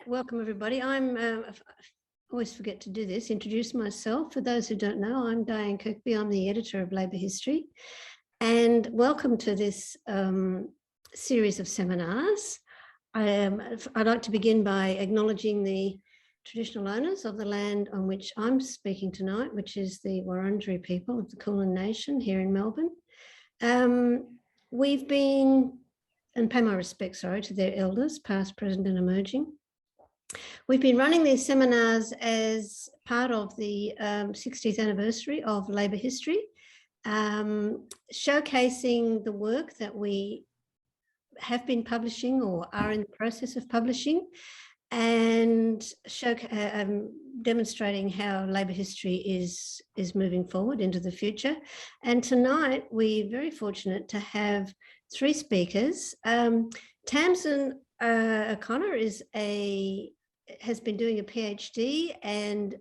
Welcome, everybody. I always forget to do this, introduce myself. For those who don't know, I'm Diane Kirkby. I'm the editor of Labour History. And welcome to this series of seminars. I'd like to begin by acknowledging the traditional owners of the land on which I'm speaking tonight, which is the Wurundjeri people of the Kulin Nation here in Melbourne. We've been, and pay my respects, to their elders, past, present and emerging. We've been running these seminars as part of the 60th anniversary of Labour History, showcasing the work that we have been publishing or are in the process of publishing, and demonstrating how Labour history is moving forward into the future. And tonight we're very fortunate to have three speakers. Tamsin O'Connor has been doing a PhD and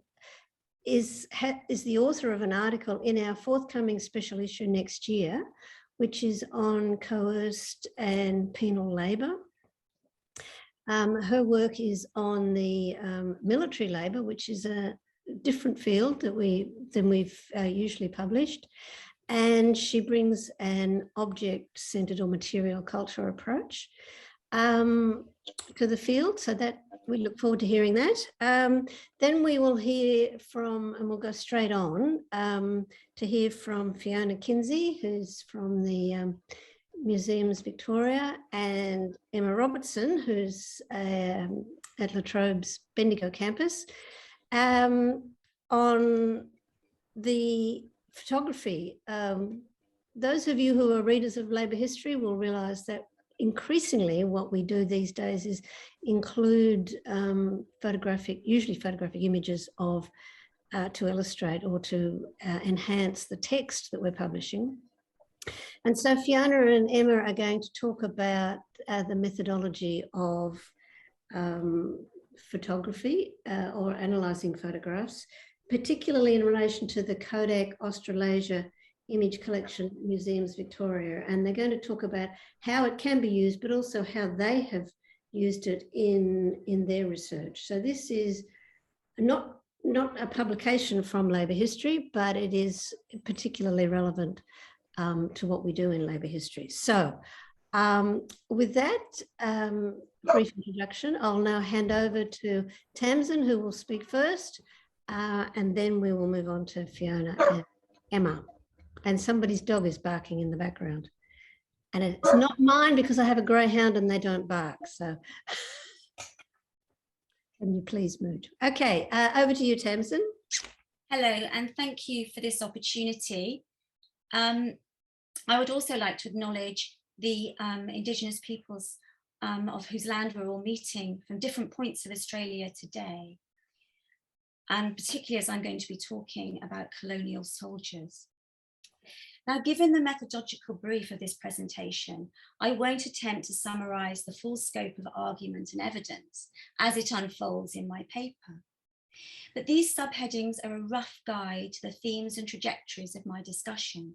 is the author of an article in our forthcoming special issue next year, which is on coerced and penal labour. Her work is on the military labour, which is a different field than we've usually published. And she brings an object-centred or material culture approach to the field, so that we look forward to hearing that. Then we will hear from, and we'll go straight on to hear from Fiona Kinsey, who's from the Museums Victoria, and Emma Robertson, who's at La Trobe's Bendigo campus, on the photography. Those of you who are readers of Labour history will realise that increasingly what we do these days is include usually photographic images of to illustrate or to enhance the text that we're publishing. And so Fiona and Emma are going to talk about the methodology of photography or analysing photographs, particularly in relation to the Kodak Australasia Image Collection, Museums Victoria. And they're going to talk about how it can be used, but also how they have used it in their research. So this is not a publication from Labour history, but it is particularly relevant to what we do in Labour history. So with that brief introduction, I'll now hand over to Tamsin, who will speak first, and then we will move on to Fiona and Emma. And somebody's dog is barking in the background. And it's not mine because I have a greyhound and they don't bark. So can you please move? Okay, over to you, Tamsin. Hello, and thank you for this opportunity. I would also like to acknowledge the Indigenous peoples of whose land we're all meeting from different points of Australia today, and particularly as I'm going to be talking about colonial soldiers. Now, given the methodological brief of this presentation, I won't attempt to summarise the full scope of argument and evidence as it unfolds in my paper. But these subheadings are a rough guide to the themes and trajectories of my discussion.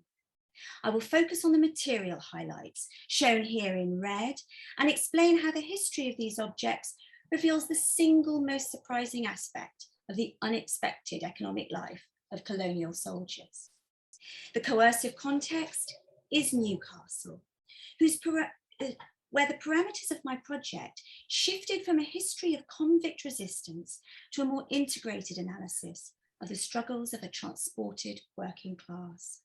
I will focus on the material highlights, shown here in red, and explain how the history of these objects reveals the single most surprising aspect of the unexpected economic life of colonial soldiers. The coercive context is Newcastle, where the parameters of my project shifted from a history of convict resistance to a more integrated analysis of the struggles of a transported working class.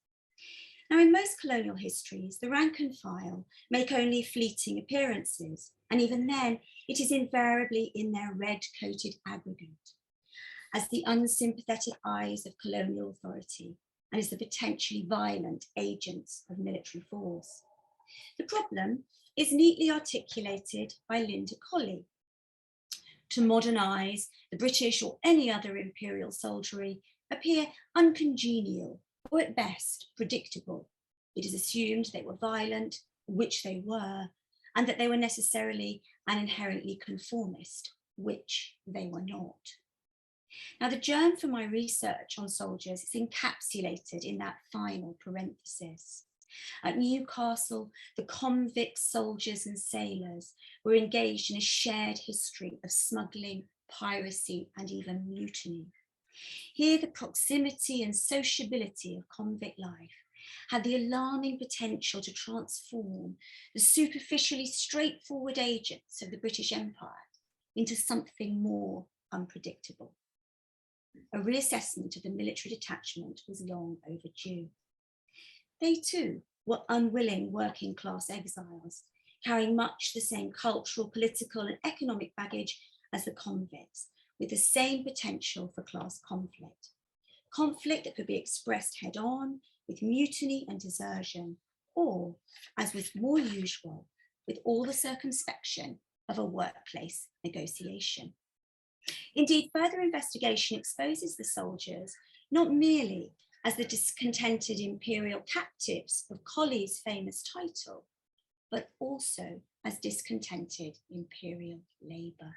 Now, in most colonial histories, the rank and file make only fleeting appearances, and even then, it is invariably in their red-coated aggregate, as the unsympathetic eyes of colonial authority and as the potentially violent agents of military force. The problem is neatly articulated by Linda Colley. To modernise the British or any other imperial soldiery appear uncongenial or at best predictable. It is assumed they were violent, which they were, and that they were necessarily and inherently conformist, which they were not. Now, the germ for my research on soldiers is encapsulated in that final parenthesis. At Newcastle, the convict soldiers and sailors were engaged in a shared history of smuggling, piracy, and even mutiny. Here, the proximity and sociability of convict life had the alarming potential to transform the superficially straightforward agents of the British Empire into something more unpredictable. A reassessment of the military detachment was long overdue. They too were unwilling working class exiles, carrying much the same cultural, political, and economic baggage as the convicts, with the same potential for class conflict. Conflict that could be expressed head on, with mutiny and desertion, or, as was more usual, with all the circumspection of a workplace negotiation. Indeed, further investigation exposes the soldiers not merely as the discontented imperial captives of Colley's famous title, but also as discontented imperial labour.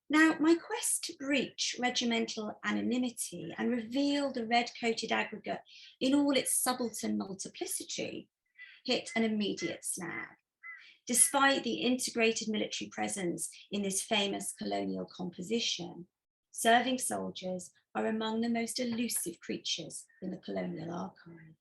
Now, my quest to breach regimental anonymity and reveal the red-coated aggregate in all its subaltern multiplicity hit an immediate snag. Despite the integrated military presence in this famous colonial composition, serving soldiers are among the most elusive creatures in the colonial archive.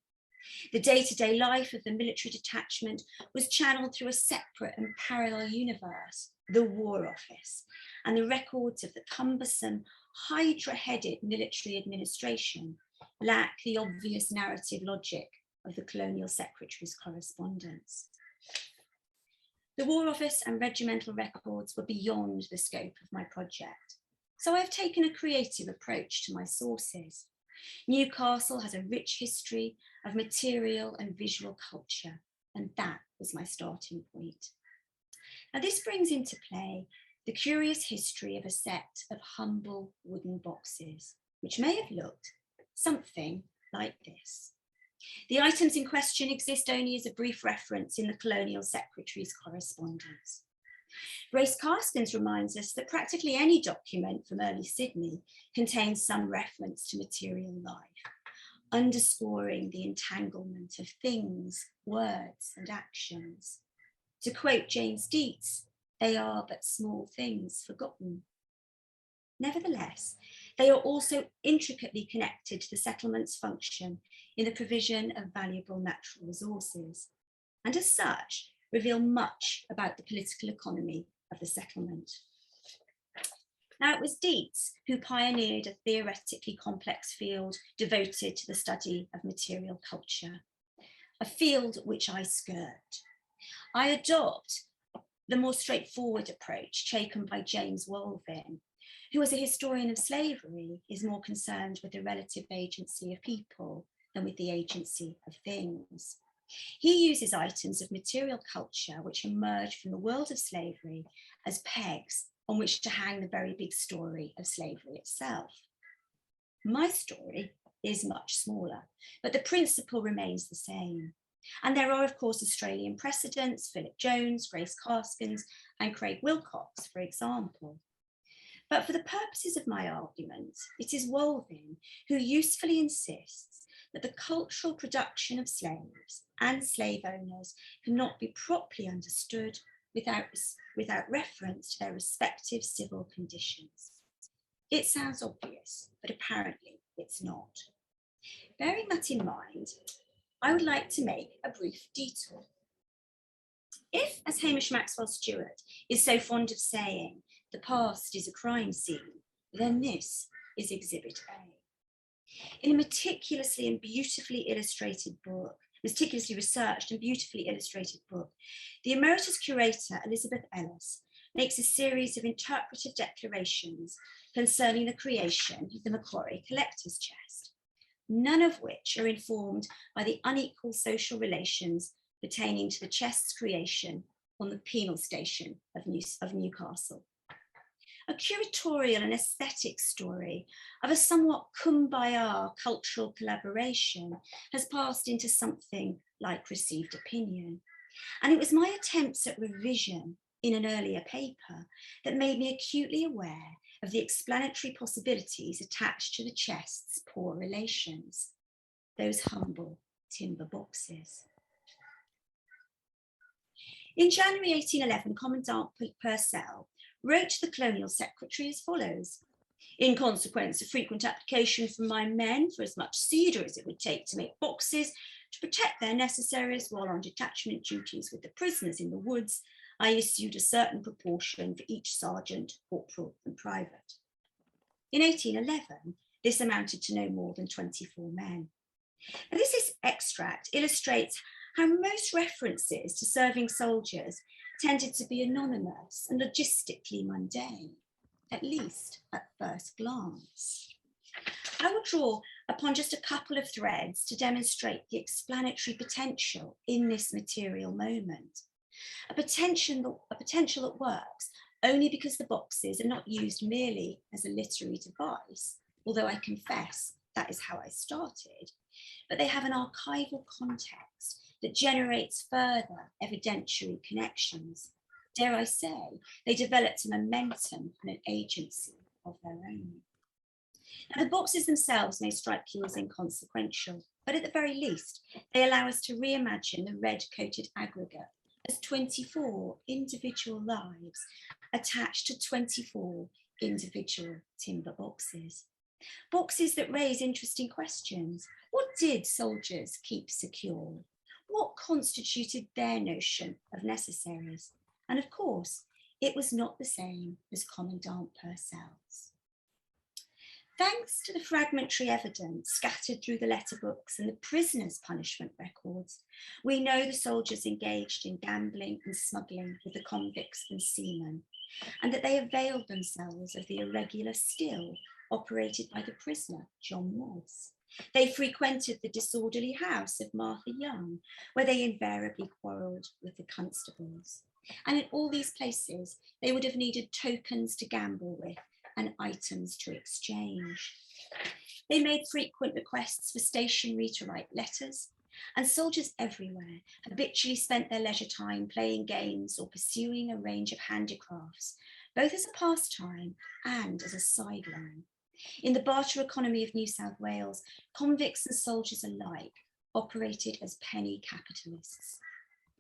The day-to-day life of the military detachment was channeled through a separate and parallel universe, the War Office, and the records of the cumbersome, hydra-headed military administration lack the obvious narrative logic of the colonial secretary's correspondence. The War Office and regimental records were beyond the scope of my project, so I've taken a creative approach to my sources. Newcastle has a rich history of material and visual culture, and that was my starting point. Now, this brings into play the curious history of a set of humble wooden boxes, which may have looked something like this. The items in question exist only as a brief reference in the Colonial Secretary's correspondence. Grace Karskens reminds us that practically any document from early Sydney contains some reference to material life, underscoring the entanglement of things, words, and actions. To quote James Dietz, they are but small things forgotten. Nevertheless, they are also intricately connected to the settlement's function in the provision of valuable natural resources, and as such, reveal much about the political economy of the settlement. Now, it was Dietz who pioneered a theoretically complex field devoted to the study of material culture, a field which I skirt. I adopt the more straightforward approach taken by James Wolvin, who, as a historian of slavery, is more concerned with the relative agency of people than with the agency of things. He uses items of material culture which emerge from the world of slavery as pegs on which to hang the very big story of slavery itself. My story is much smaller, but the principle remains the same. And there are, of course, Australian precedents, Philip Jones, Grace Karskens, and Craig Wilcox, for example. But for the purposes of my argument, it is Wolvin who usefully insists that the cultural production of slaves and slave owners cannot be properly understood without reference to their respective civil conditions. It sounds obvious, but apparently it's not. Bearing that in mind, I would like to make a brief detour. If, as Hamish Maxwell Stewart is so fond of saying, the past is a crime scene, then this is Exhibit A. In a meticulously researched and beautifully illustrated book, the emeritus curator, Elizabeth Ellis, makes a series of interpretive declarations concerning the creation of the Macquarie Collector's Chest, none of which are informed by the unequal social relations pertaining to the chest's creation on the penal station of Newcastle. A curatorial and aesthetic story of a somewhat kumbaya cultural collaboration has passed into something like received opinion. And it was my attempts at revision in an earlier paper that made me acutely aware of the explanatory possibilities attached to the chest's poor relations, those humble timber boxes. In January 1811, Commandant Purcell wrote to the Colonial Secretary as follows: "In consequence of frequent application from my men for as much cedar as it would take to make boxes to protect their necessaries while on detachment duties with the prisoners in the woods, I issued a certain proportion for each sergeant, corporal and private." In 1811, this amounted to no more than 24 men. And this extract illustrates how most references to serving soldiers tended to be anonymous and logistically mundane, at least at first glance. I will draw upon just a couple of threads to demonstrate the explanatory potential in this material moment, a potential that works only because the boxes are not used merely as a literary device, although I confess that is how I started, but they have an archival context that generates further evidentiary connections. Dare I say, they developed a momentum and an agency of their own. Now, the boxes themselves may strike you as inconsequential, but at the very least, they allow us to reimagine the red-coated aggregate as 24 individual lives attached to 24 individual timber boxes. Boxes that raise interesting questions. What did soldiers keep secure? What constituted their notion of necessaries? And of course, it was not the same as Commandant Purcell's. Thanks to the fragmentary evidence scattered through the letter books and the prisoners' punishment records, we know the soldiers engaged in gambling and smuggling with the convicts and seamen, and that they availed themselves of the irregular skill operated by the prisoner, John Moss. They frequented the disorderly house of Martha Young, where they invariably quarrelled with the constables. And in all these places, they would have needed tokens to gamble with and items to exchange. They made frequent requests for stationery to write letters, and soldiers everywhere habitually spent their leisure time playing games or pursuing a range of handicrafts, both as a pastime and as a sideline. In the barter economy of New South Wales, convicts and soldiers alike operated as penny capitalists.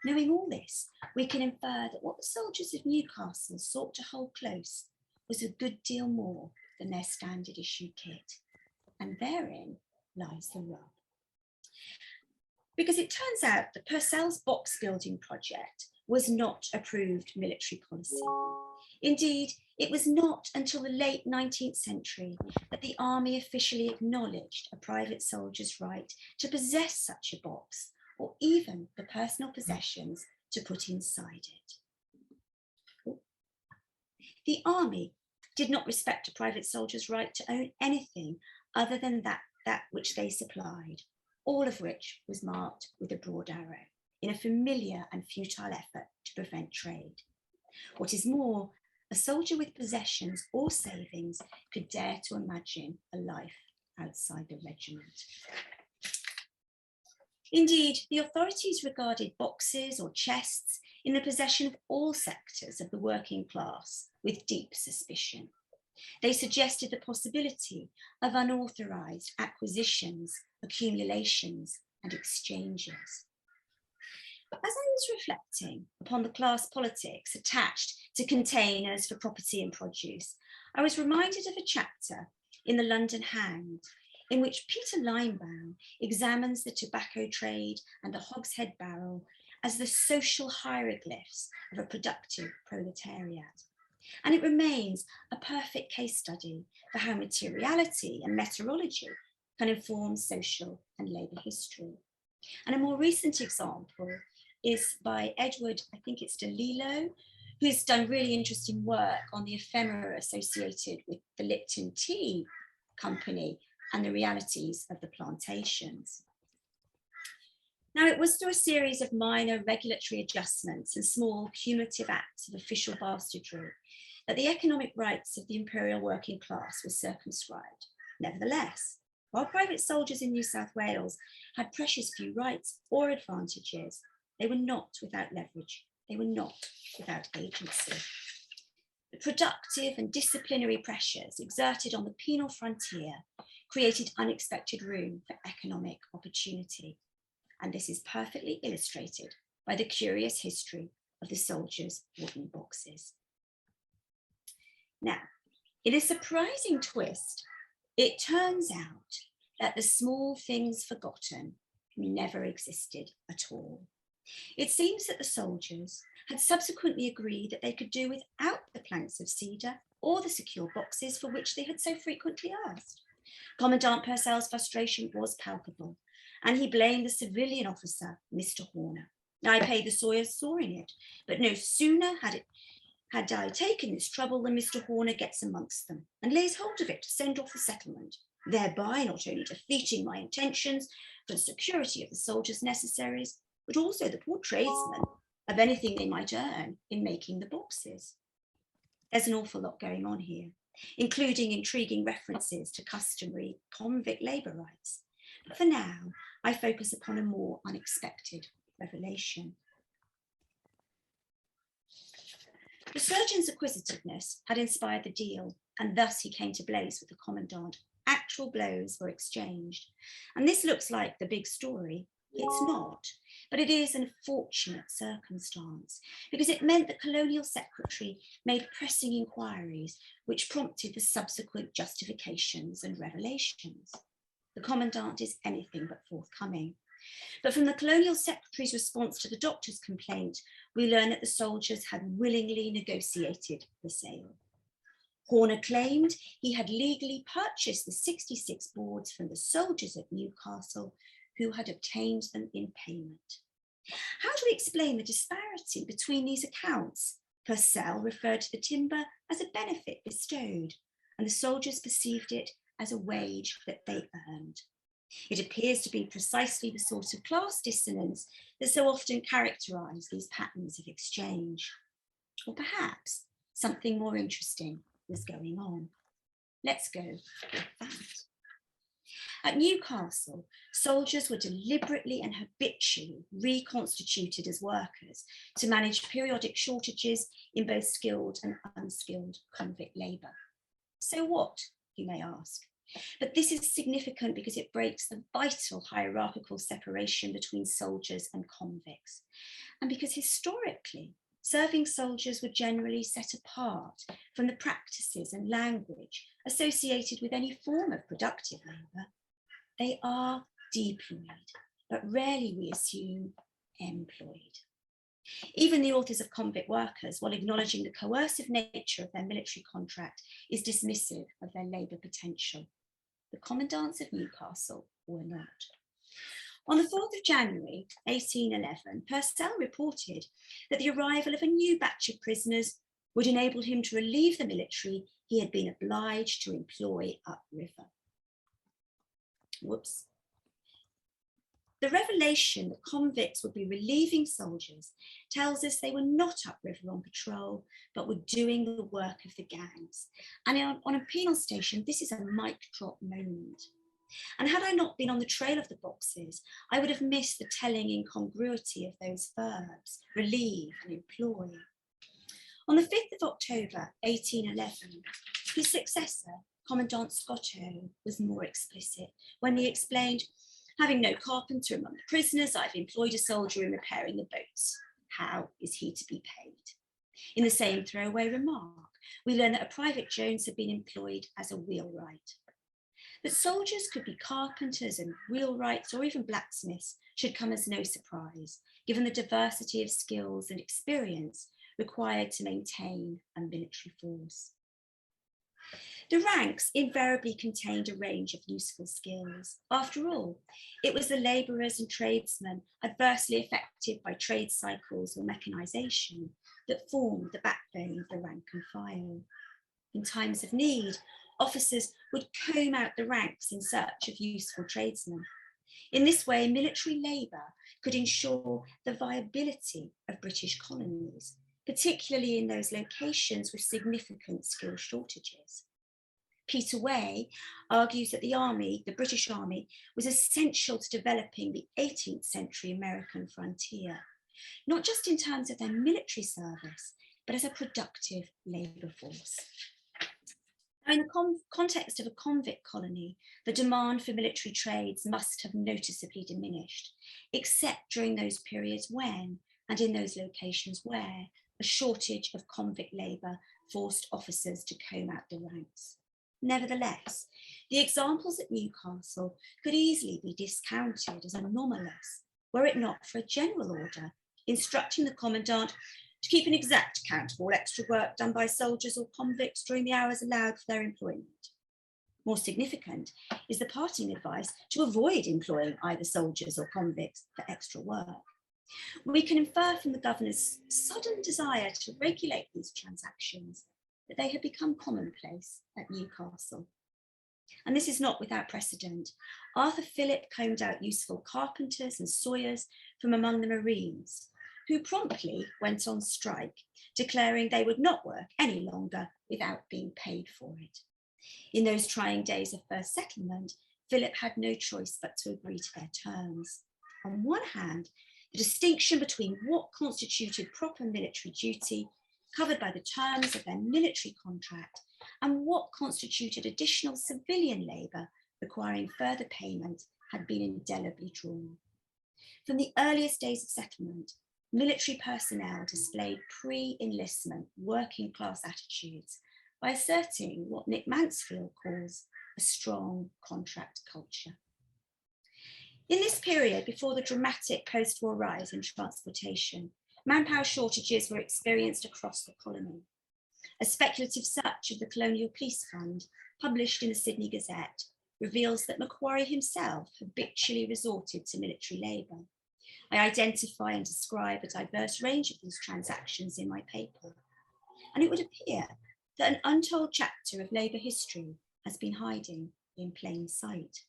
Knowing all this, we can infer that what the soldiers of Newcastle sought to hold close was a good deal more than their standard issue kit. And therein lies the rub. Because it turns out that Purcell's box building project was not approved military policy. Indeed, it was not until the late 19th century that the army officially acknowledged a private soldier's right to possess such a box, or even the personal possessions to put inside it. The army did not respect a private soldier's right to own anything other than that which they supplied, all of which was marked with a broad arrow in a familiar and futile effort to prevent trade. What is more, a soldier with possessions or savings could dare to imagine a life outside the regiment. Indeed, the authorities regarded boxes or chests in the possession of all sectors of the working class with deep suspicion. They suggested the possibility of unauthorized acquisitions, accumulations, and exchanges. But as I was reflecting upon the class politics attached to containers for property and produce, I was reminded of a chapter in the London Hound in which Peter Linebaum examines the tobacco trade and the hogshead barrel as the social hieroglyphs of a productive proletariat. And it remains a perfect case study for how materiality and meteorology can inform social and labour history. And a more recent example is by Edward, I think it's DeLillo, who's done really interesting work on the ephemera associated with the Lipton Tea Company and the realities of the plantations. Now, it was through a series of minor regulatory adjustments and small cumulative acts of official bastardry that the economic rights of the imperial working class were circumscribed. Nevertheless, while private soldiers in New South Wales had precious few rights or advantages, they were not without leverage. They were not without agency. The productive and disciplinary pressures exerted on the penal frontier created unexpected room for economic opportunity. and this is perfectly illustrated by the curious history of the soldiers' wooden boxes. Now, in a surprising twist, it turns out that the small things forgotten never existed at all. It seems that the soldiers had subsequently agreed that they could do without the planks of cedar or the secure boxes for which they had so frequently asked. Commandant Purcell's frustration was palpable, and he blamed the civilian officer, Mr. Horner. I paid the sawyers sawing it, but no sooner had I taken this trouble than Mr. Horner gets amongst them and lays hold of it to send off the settlement, thereby not only defeating my intentions for the security of the soldiers' necessaries, but also the poor tradesmen of anything they might earn in making the boxes. There's an awful lot going on here, including intriguing references to customary convict labour rights. But for now, I focus upon a more unexpected revelation. The surgeon's acquisitiveness had inspired the deal, and thus he came to blows with the commandant. Actual blows were exchanged. And this looks like the big story. It's not, but it is an unfortunate circumstance because it meant the colonial secretary made pressing inquiries which prompted the subsequent justifications and revelations. The commandant is anything but forthcoming. But from the colonial secretary's response to the doctor's complaint, we learn that the soldiers had willingly negotiated the sale. Horner claimed he had legally purchased the 66 boards from the soldiers at Newcastle who had obtained them in payment. How do we explain the disparity between these accounts? Purcell referred to the timber as a benefit bestowed, and the soldiers perceived it as a wage that they earned. It appears to be precisely the sort of class dissonance that so often characterise these patterns of exchange. Or perhaps something more interesting was going on. Let's go with that. At Newcastle, soldiers were deliberately and habitually reconstituted as workers to manage periodic shortages in both skilled and unskilled convict labour. So what, you may ask? But this is significant because it breaks the vital hierarchical separation between soldiers and convicts, and because historically, serving soldiers were generally set apart from the practices and language associated with any form of productive labour. They are deployed, but rarely, we assume, employed. Even the authors of Convict Workers, while acknowledging the coercive nature of their military contract, is dismissive of their labour potential. The commandants of Newcastle were not. On the 4th of January 1811, Purcell reported that the arrival of a new batch of prisoners would enable him to relieve the military he had been obliged to employ upriver. Whoops. The revelation that convicts would be relieving soldiers tells us they were not upriver on patrol, but were doing the work of the gangs. And on a penal station, this is a mic drop moment. And had I not been on the trail of the boxes, I would have missed the telling incongruity of those verbs, relieve and employ. On the 5th of October, 1811, his successor, Commandant Scotto, was more explicit when he explained, having no carpenter among the prisoners, I've employed a soldier in repairing the boats. How is he to be paid? In the same throwaway remark, we learn that a Private Jones had been employed as a wheelwright. That soldiers could be carpenters and wheelwrights or even blacksmiths should come as no surprise, given the diversity of skills and experience required to maintain a military force. The ranks invariably contained a range of useful skills. After all, it was the labourers and tradesmen adversely affected by trade cycles or mechanisation that formed the backbone of the rank and file. In times of need, officers would comb out the ranks in search of useful tradesmen. In this way, military labour could ensure the viability of British colonies, particularly in those locations with significant skill shortages. Peter Way argues that the British Army, was essential to developing the 18th century American frontier, not just in terms of their military service, but as a productive labour force. Now, in the context of a convict colony, the demand for military trades must have noticeably diminished, except during those periods when, and in those locations where, a shortage of convict labour forced officers to comb out the ranks. Nevertheless, the examples at Newcastle could easily be discounted as anomalous, were it not for a general order instructing the commandant to keep an exact account of all extra work done by soldiers or convicts during the hours allowed for their employment. More significant is the parting advice to avoid employing either soldiers or convicts for extra work. We can infer from the governor's sudden desire to regulate these transactions that they had become commonplace at Newcastle. And this is not without precedent. Arthur Phillip combed out useful carpenters and sawyers from among the Marines, who promptly went on strike, declaring they would not work any longer without being paid for it. In those trying days of first settlement, Phillip had no choice but to agree to their terms. On one hand, the distinction between what constituted proper military duty, covered by the terms of their military contract, and what constituted additional civilian labour requiring further payment had been indelibly drawn. From the earliest days of settlement, military personnel displayed pre-enlistment working class attitudes by asserting what Nick Mansfield calls a strong contract culture. In this period, before the dramatic post-war rise in transportation, manpower shortages were experienced across the colony. A speculative search of the Colonial Police Fund, published in the Sydney Gazette, reveals that Macquarie himself habitually resorted to military labour. I identify and describe a diverse range of these transactions in my paper, and it would appear that an untold chapter of labour history has been hiding in plain sight.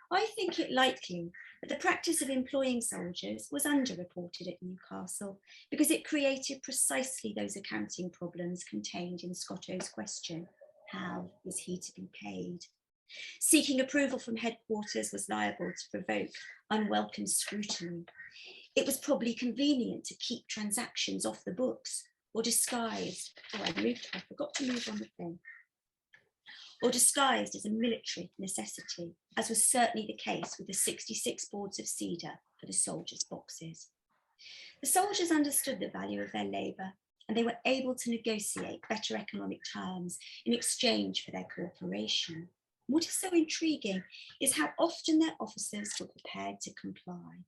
I think it likely that the practice of employing soldiers was underreported at Newcastle because it created precisely those accounting problems contained in Scotto's question, how is he to be paid? Seeking approval from headquarters was liable to provoke unwelcome scrutiny. It was probably convenient to keep transactions off the books or disguised, I forgot to move on the thing, or disguised as a military necessity, as was certainly the case with the 66 boards of cedar for the soldiers' boxes. The soldiers understood the value of their labour, and they were able to negotiate better economic terms in exchange for their cooperation. What is so intriguing is how often their officers were prepared to comply.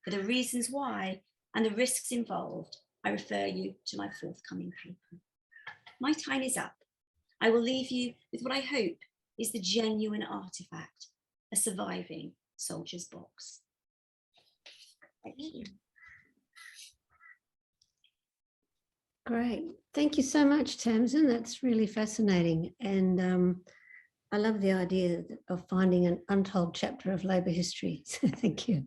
For the reasons why and the risks involved, I refer you to my forthcoming paper. My time is up. I will leave you with what I hope is the genuine artefact, a surviving soldier's box. Thank you. Great. Thank you so much, Tamsin. That's really fascinating. And I love the idea of finding an untold chapter of labour history. So thank you.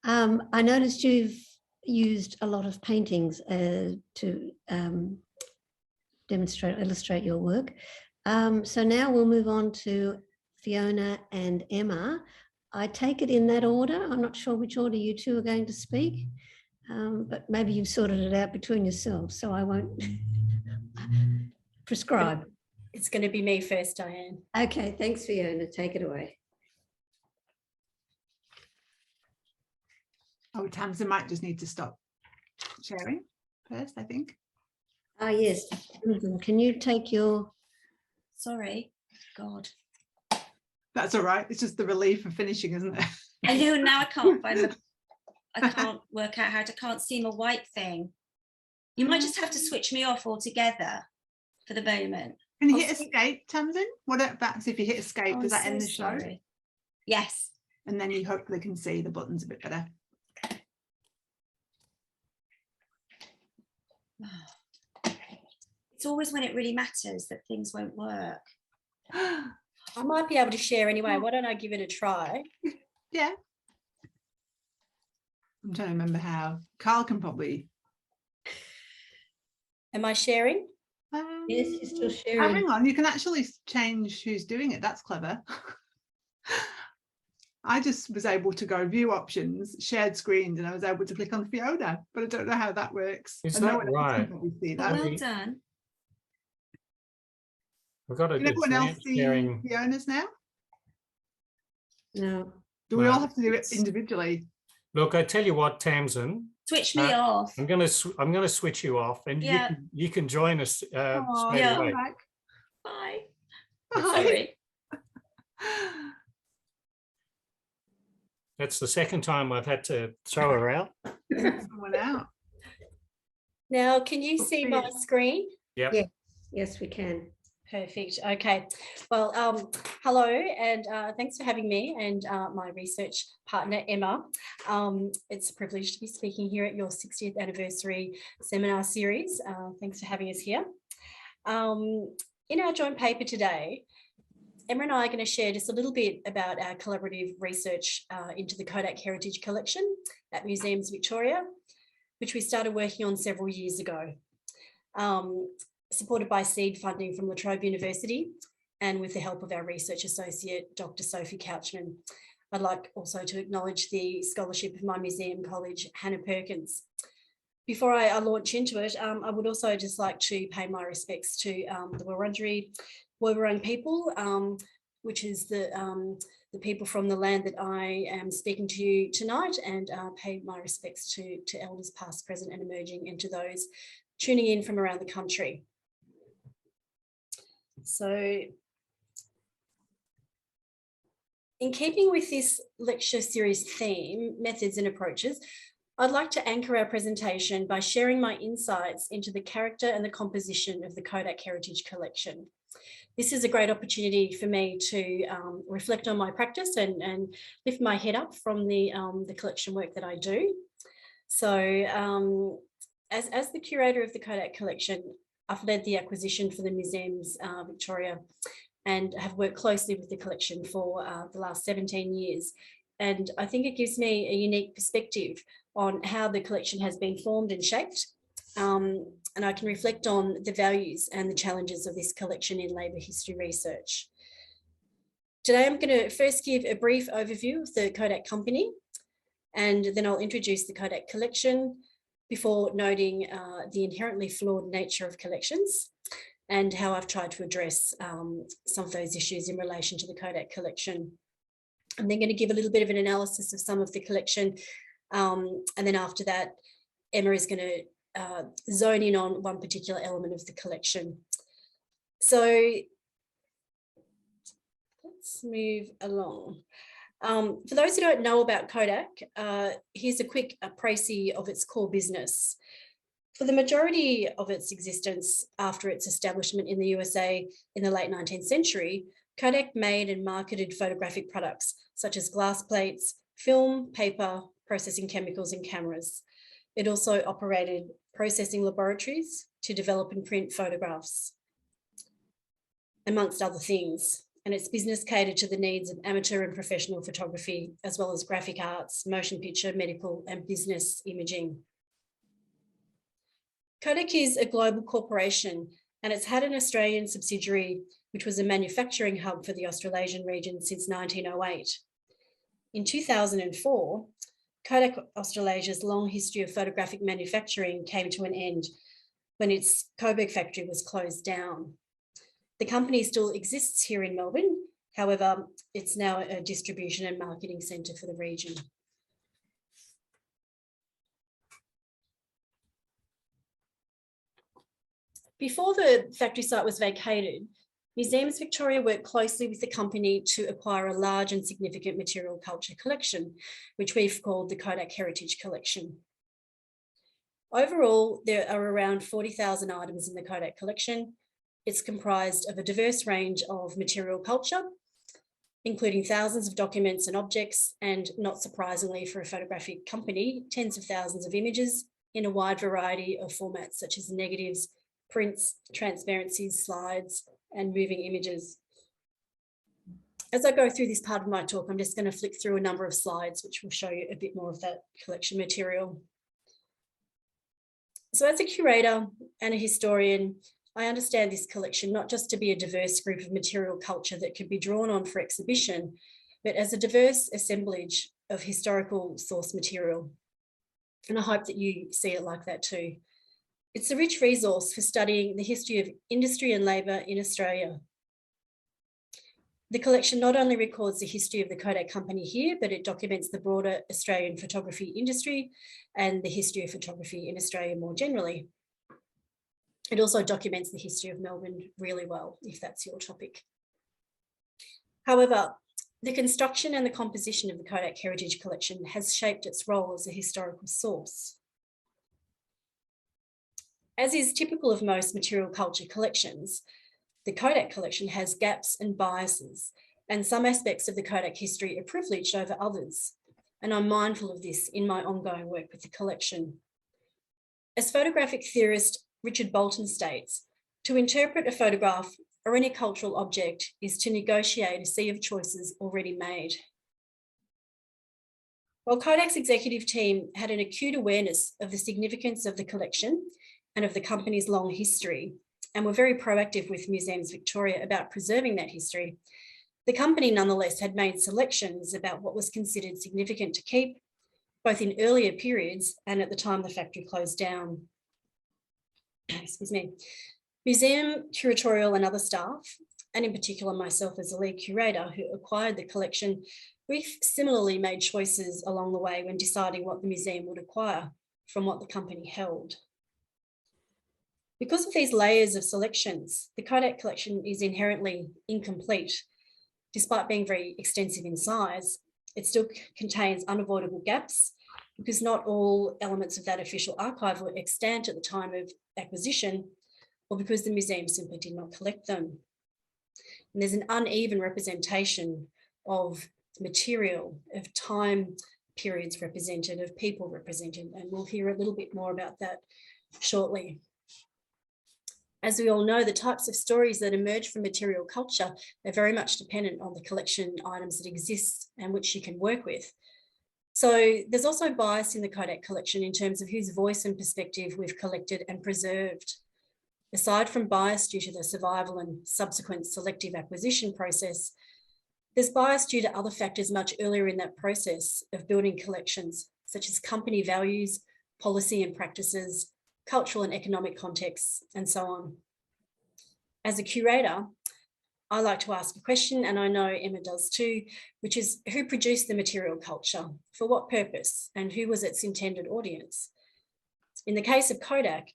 I noticed you've used a lot of paintings to illustrate your work. So now we'll move on to Fiona and Emma. I take it in that order. I'm not sure which order you two are going to speak, but maybe you've sorted it out between yourselves, so I won't prescribe. It's going to be me first, Diane. Okay, thanks, Fiona. Take it away. Oh, Tamsin might just need to stop sharing first, I think. Ah, yes. Can you take your... Sorry, God. That's all right. It's just the relief of finishing, isn't it? I know, now I can't find the... I can't work out how to... can't see my white thing. You might just have to switch me off altogether for the moment. Can you hit escape, Tamsin? What about if you hit escape, does that end the show? Yes. And then you hopefully can see the buttons a bit better. It's always when it really matters that things won't work. I might be able to share anyway. Why don't I give it a try? Yeah. I'm trying to remember how. Carl can probably. Am I sharing? Yes, you're still Oh, sharing. hang on, you can actually change who's doing it. That's clever. I just was able to go view options, shared screens, and I was able to click on Fiona, but I don't know how that works. Is and that no one else right? can probably see But that. well done. We've got Can everyone else see sharing. Fiona's now? No. Do we No. all have to do it individually? Look, I tell you what, Tamsin, Switch me off. I'm going to switch you off, and Yeah. you can join us Oh, straight yeah. away. back. Bye. Bye. Sorry. That's the second time I've had to throw her out. Someone out. Now, can you see my screen? Yep. Yeah. Yes, we can. Perfect. Okay. Well, hello, and thanks for having me and my research partner, Emma. It's a privilege to be speaking here at your 60th anniversary seminar series. Thanks for having us here. In our joint paper today, Emma and I are going to share just a little bit about our collaborative research into the Kodak Heritage Collection at Museums Victoria, which we started working on several years ago. Supported by seed funding from Trobe University and with the help of our research associate, Dr. Sophie Couchman. I'd like also to acknowledge the scholarship of my museum colleague, Hannah Perkins. Before I launch into it, I would also just like to pay my respects to the Wurundjeri people, which is the people from the land that I am speaking to you tonight, and pay my respects to elders past, present and emerging, and to those tuning in from around the country. So, in keeping with this lecture series theme, methods and approaches, I'd like to anchor our presentation by sharing my insights into the character and the composition of the Kodak Heritage Collection. This is a great opportunity for me to reflect on my practice and lift my head up from the collection work that I do. So, as the curator of the Kodak Collection, I've led the acquisition for the Museums Victoria and have worked closely with the collection for the last 17 years. And I think it gives me a unique perspective on how the collection has been formed and shaped. And I can reflect on the values and the challenges of this collection in labour history research. Today, I'm going to first give a brief overview of the Kodak company, and then I'll introduce the Kodak collection, before noting the inherently flawed nature of collections and how I've tried to address some of those issues in relation to the Kodak collection. I'm then going to give a little bit of an analysis of some of the collection, and then after that, Emma is going to zone in on one particular element of the collection. So let's move along. For those who don't know about Kodak, here's a quick précis of its core business. For the majority of its existence after its establishment in the USA in the late 19th century, Kodak made and marketed photographic products such as glass plates, film, paper, processing chemicals and cameras. It also operated processing laboratories to develop and print photographs, amongst other things. And its business catered to the needs of amateur and professional photography, as well as graphic arts, motion picture, medical and business imaging. Kodak is a global corporation, and it's had an Australian subsidiary, which was a manufacturing hub for the Australasian region since 1908. In 2004, Kodak Australasia's long history of photographic manufacturing came to an end when its Coburg factory was closed down. The company still exists here in Melbourne. However, it's now a distribution and marketing centre for the region. Before the factory site was vacated, Museums Victoria worked closely with the company to acquire a large and significant material culture collection, which we've called the Kodak Heritage Collection. Overall, there are around 40,000 items in the Kodak collection. It's comprised of a diverse range of material culture, including thousands of documents and objects, and not surprisingly for a photographic company, tens of thousands of images in a wide variety of formats such as negatives, prints, transparencies, slides, and moving images. As I go through this part of my talk, I'm just going to flick through a number of slides which will show you a bit more of that collection material. So as a curator and a historian, I understand this collection not just to be a diverse group of material culture that can be drawn on for exhibition, but as a diverse assemblage of historical source material. And I hope that you see it like that too. It's a rich resource for studying the history of industry and labour in Australia The collection not only records the history of the Kodak company here, but it documents the broader Australian photography industry and the history of photography in Australia more generally. It also documents the history of Melbourne really well, if that's your topic. However, the construction and the composition of the Kodak Heritage Collection has shaped its role as a historical source. As is typical of most material culture collections, the Kodak collection has gaps and biases, and some aspects of the Kodak history are privileged over others. And I'm mindful of this in my ongoing work with the collection. As photographic theorist Richard Bolton states, to interpret a photograph or any cultural object is to negotiate a sea of choices already made. While Kodak's executive team had an acute awareness of the significance of the collection and of the company's long history, and were very proactive with Museums Victoria about preserving that history, the company nonetheless had made selections about what was considered significant to keep, both in earlier periods and at the time the factory closed down. Excuse me. Museum, curatorial and other staff, and in particular myself as a lead curator who acquired the collection, we've similarly made choices along the way when deciding what the museum would acquire from what the company held. Because of these layers of selections, the Kodak collection is inherently incomplete. Despite being very extensive in size, it still contains unavoidable gaps because not all elements of that official archive were extant at the time of acquisition, or because the museum simply did not collect them. And there's an uneven representation of material, of time periods represented, of people represented, and we'll hear a little bit more about that shortly. As we all know, the types of stories that emerge from material culture are very much dependent on the collection items that exist and which you can work with. So there's also bias in the Kodak collection in terms of whose voice and perspective we've collected and preserved. Aside from bias due to the survival and subsequent selective acquisition process, there's bias due to other factors much earlier in that process of building collections, such as company values, policy and practices, cultural and economic contexts, and so on. As a curator, I like to ask a question, and I know Emma does too, which is who produced the material culture, for what purpose, and who was its intended audience? In the case of Kodak,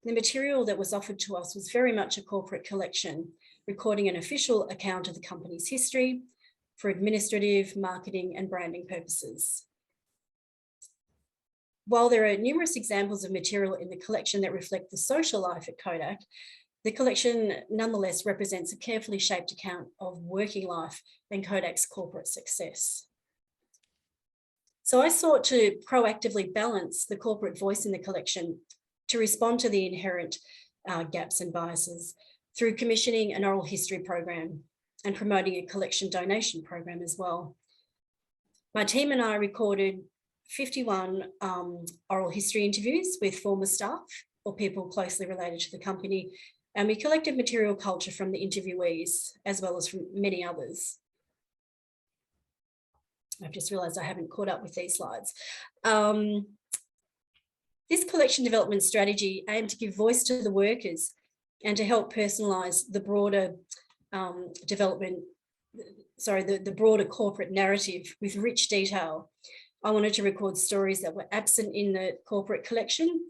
the material that was offered to us was very much a corporate collection, recording an official account of the company's history for administrative, marketing, and branding purposes. While there are numerous examples of material in the collection that reflect the social life at Kodak, the collection nonetheless represents a carefully shaped account of working life and Kodak's corporate success. So I sought to proactively balance the corporate voice in the collection to respond to the inherent gaps and biases through commissioning an oral history program and promoting a collection donation program as well. My team and I recorded 51 oral history interviews with former staff or people closely related to the company, and we collected material culture from the interviewees as well as from many others. I've just realised I haven't caught up with these slides. This collection development strategy aimed to give voice to the workers and to help personalise the broader the broader corporate narrative with rich detail. I wanted to record stories that were absent in the corporate collection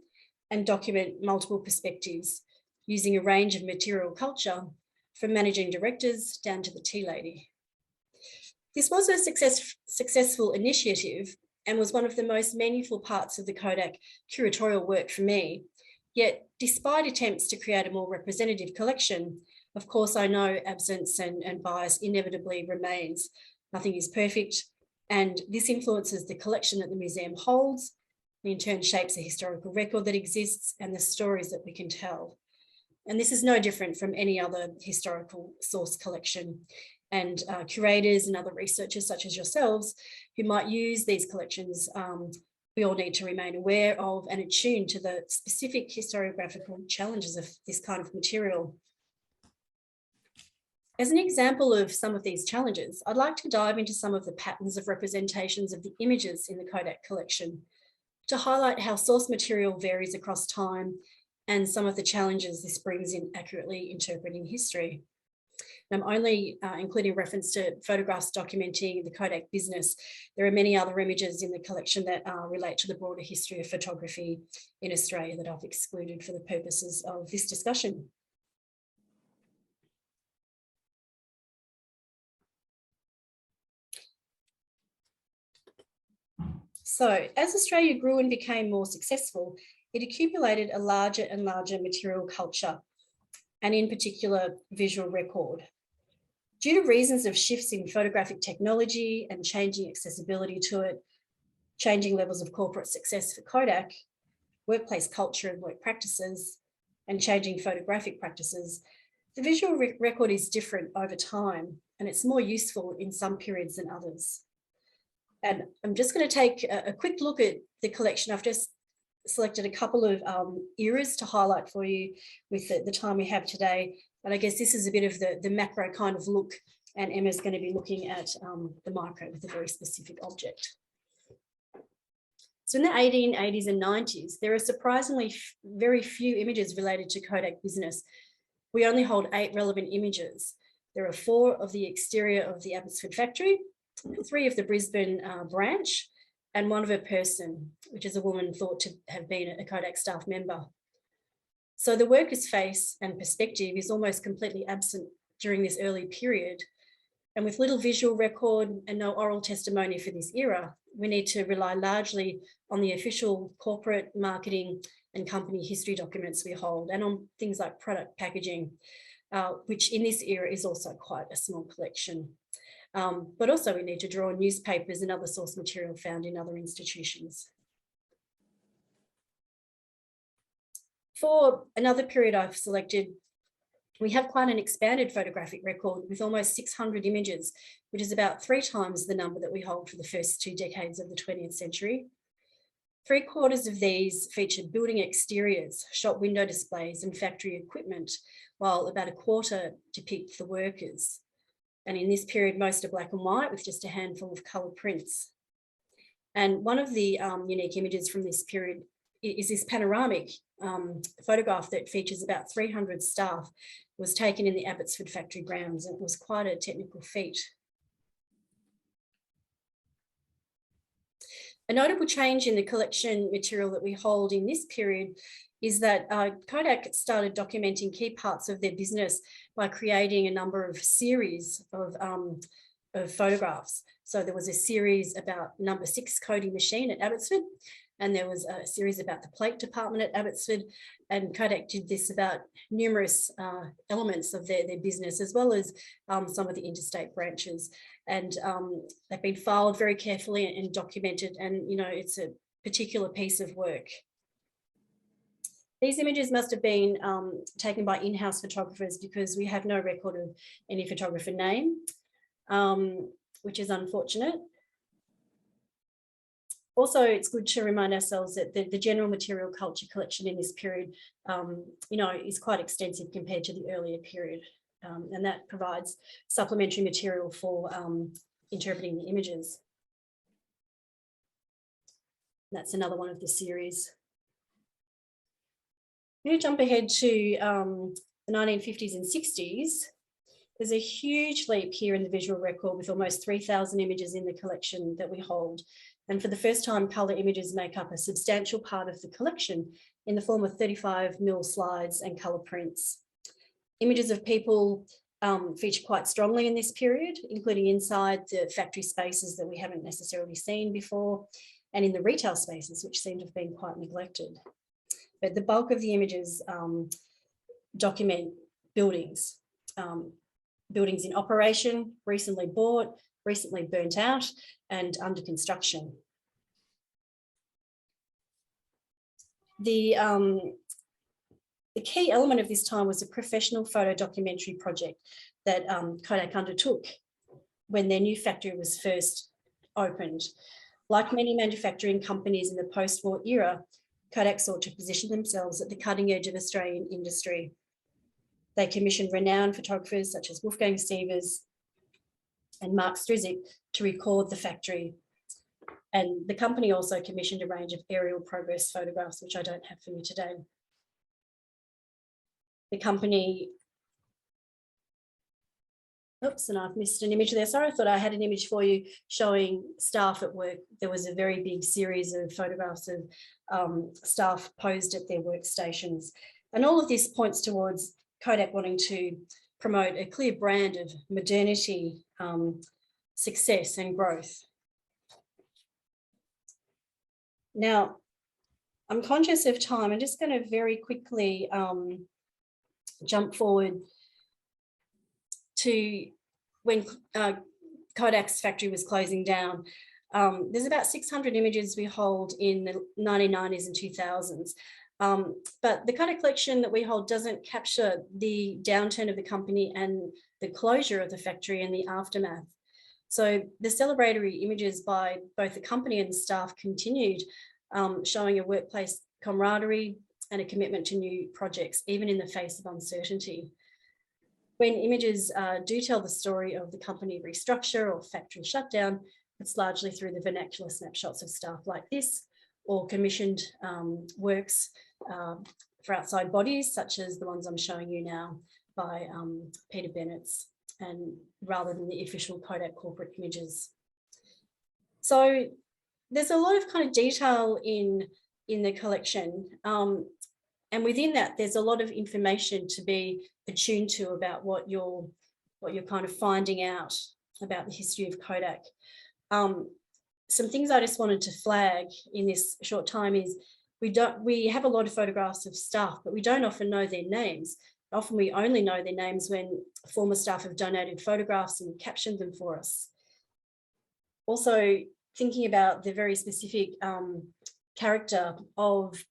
and document multiple perspectives using a range of material culture from managing directors down to the tea lady. This was a successful initiative and was one of the most meaningful parts of the Kodak curatorial work for me. Yet, despite attempts to create a more representative collection, of course, I know absence and bias inevitably remains. Nothing is perfect, and this influences the collection that the museum holds, and in turn shapes the historical record that exists and the stories that we can tell. And this is no different from any other historical source collection. And curators and other researchers such as yourselves who might use these collections, we all need to remain aware of and attuned to the specific historiographical challenges of this kind of material. As an example of some of these challenges, I'd like to dive into some of the patterns of representations of the images in the Kodak collection to highlight how source material varies across time and some of the challenges this brings in accurately interpreting history. And I'm only including reference to photographs documenting the Kodak business. There are many other images in the collection that relate to the broader history of photography in Australia that I've excluded for the purposes of this discussion. So as Australia grew and became more successful, it accumulated a larger and larger material culture, and in particular, visual record. Due to reasons of shifts in photographic technology and changing accessibility to it, changing levels of corporate success for Kodak, workplace culture and work practices, and changing photographic practices, the visual record is different over time, and it's more useful in some periods than others. And I'm just going to take a quick look at the collection. I've just selected a couple of eras to highlight for you with the time we have today. But I guess this is a bit of the macro kind of look, and Emma's going to be looking at the micro with a very specific object. So in the 1880s and 90s, there are surprisingly very few images related to Kodak business. We only hold 8 relevant images. There are 4 of the exterior of the Abbotsford factory, 3 of the Brisbane branch, and 1 of a person, which is a woman thought to have been a Kodak staff member. So the worker's face and perspective is almost completely absent during this early period. And with little visual record and no oral testimony for this era, we need to rely largely on the official corporate marketing and company history documents we hold, and on things like product packaging, which in this era is also quite a small collection. But also we need to draw on newspapers and other source material found in other institutions. For another period I've selected, we have quite an expanded photographic record with almost 600 images, which is about 3 times the number that we hold for the first 2 decades of the 20th century. 3/4 of these featured building exteriors, shop window displays and factory equipment, while about 1/4 depict the workers. And in this period, most are black and white with just a handful of colour prints. And one of the unique images from this period is this panoramic photograph that features about 300 staff. It was taken in the Abbotsford factory grounds, and it was quite a technical feat. A notable change in the collection material that we hold in this period is that Kodak started documenting key parts of their business by creating a number of series of photographs. So there was a series about number 6 coding machine at Abbotsford, and there was a series about the plate department at Abbotsford, and Kodak did this about numerous elements of their business, as well as some of the interstate branches. And they've been filed very carefully and documented, and it's a particular piece of work. These images must have been taken by in-house photographers, because we have no record of any photographer name, which is unfortunate. Also, it's good to remind ourselves that the general material culture collection in this period, is quite extensive compared to the earlier period. And that provides supplementary material for interpreting the images. That's another one of the series. I'm going to jump ahead to the 1950s and 60s. There's a huge leap here in the visual record with almost 3,000 images in the collection that we hold. And for the first time, colour images make up a substantial part of the collection in the form of 35mm slides and colour prints. Images of people feature quite strongly in this period, including inside the factory spaces that we haven't necessarily seen before, and in the retail spaces, which seem to have been quite neglected. But the bulk of the images document buildings, buildings in operation, recently bought, recently burnt out, and under construction. The key element of this time was a professional photo documentary project that Kodak undertook when their new factory was first opened. Like many manufacturing companies in the post-war era, Kodak sought to position themselves at the cutting edge of Australian industry. They commissioned renowned photographers such as Wolfgang Sievers and Mark Strizik to record the factory. And the company also commissioned a range of aerial progress photographs, which I don't have for you today. The company Oops, and I've missed an image there. Sorry, I thought I had an image for you showing staff at work. There was a very big series of photographs of staff posed at their workstations. And all of this points towards Kodak wanting to promote a clear brand of modernity, success and growth. Now, I'm conscious of time. I'm just going to very quickly jump forward to when Kodak's factory was closing down. There's about 600 images we hold in the 1990s and 2000s. But the Kodak collection that we hold doesn't capture the downturn of the company and the closure of the factory and the aftermath. So the celebratory images by both the company and the staff continued, showing a workplace camaraderie and a commitment to new projects, even in the face of uncertainty. When images do tell the story of the company restructure or factory shutdown, it's largely through the vernacular snapshots of staff like this, or commissioned works for outside bodies, such as the ones I'm showing you now by Peter Bennett's, and rather than the official Kodak corporate images. So there's a lot of kind of detail in the collection. And within that, there's a lot of information to be attuned to about what you're kind of finding out about the history of Kodak. Some things I just wanted to flag in this short time is we have a lot of photographs of staff, but we don't often know their names. Often we only know their names when former staff have donated photographs and captioned them for us. Also, thinking about the very specific character of,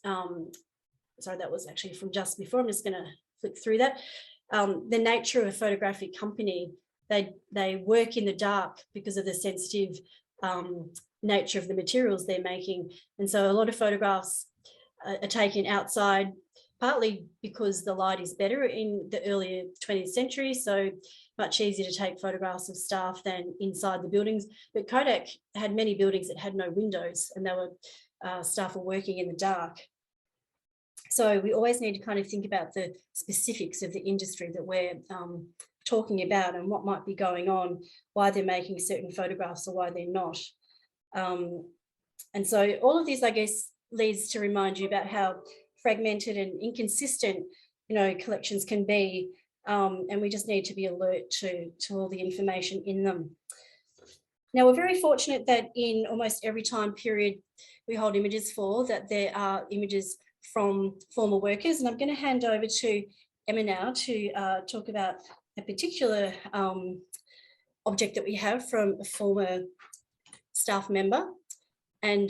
sorry, that was actually from just before, I'm just going to flick through that. The nature of a photographic company, they work in the dark because of the sensitive nature of the materials they're making. And so a lot of photographs are taken outside, partly because the light is better in the earlier 20th century, so much easier to take photographs of staff than inside the buildings. But Kodak had many buildings that had no windows, and they were staff were working in the dark. So we always need to kind of think about the specifics of the industry that we're talking about and what might be going on, why they're making certain photographs or why they're not. And so all of this, I guess, leads to remind you about how fragmented and inconsistent, collections can be, and we just need to be alert to all the information in them. Now, we're very fortunate that in almost every time period we hold images for, that there are images from former workers, and I'm going to hand over to Emma now to talk about a particular object that we have from a former staff member. And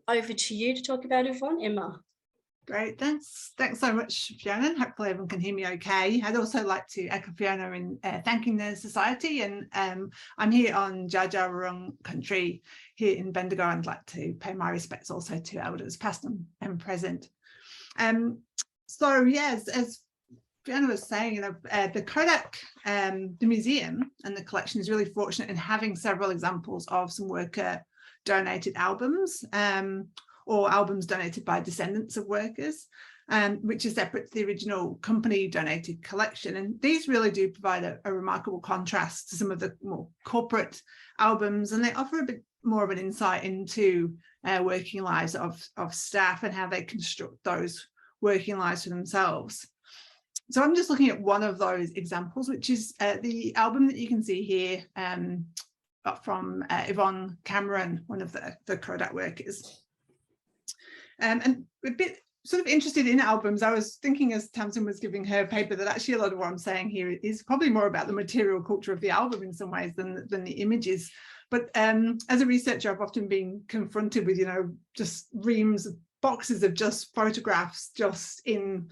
over to you to talk about Yvonne, Emma. Great, thanks so much, Fiona. Hopefully everyone can hear me okay. I'd also like to echo Fiona in thanking the Society, and I'm here on Dja Dja Wurrung country here in Bendigo, and I'd like to pay my respects also to elders past and present. So yes, as Fiona was saying, the Kodak, the museum and the collection is really fortunate in having several examples of some worker donated albums, or albums donated by descendants of workers, which is separate to the original company donated collection. And these really do provide a remarkable contrast to some of the more corporate albums, and they offer a bit more of an insight into working lives of staff and how they construct those working lives for themselves. So I'm just looking at one of those examples, which is the album that you can see here from Yvonne Cameron, one of the Kodak workers. And a bit sort of interested in albums, I was thinking as Tamsin was giving her paper that actually a lot of what I'm saying here is probably more about the material culture of the album in some ways than the images. But as a researcher, I've often been confronted with, just reams of boxes of just photographs just in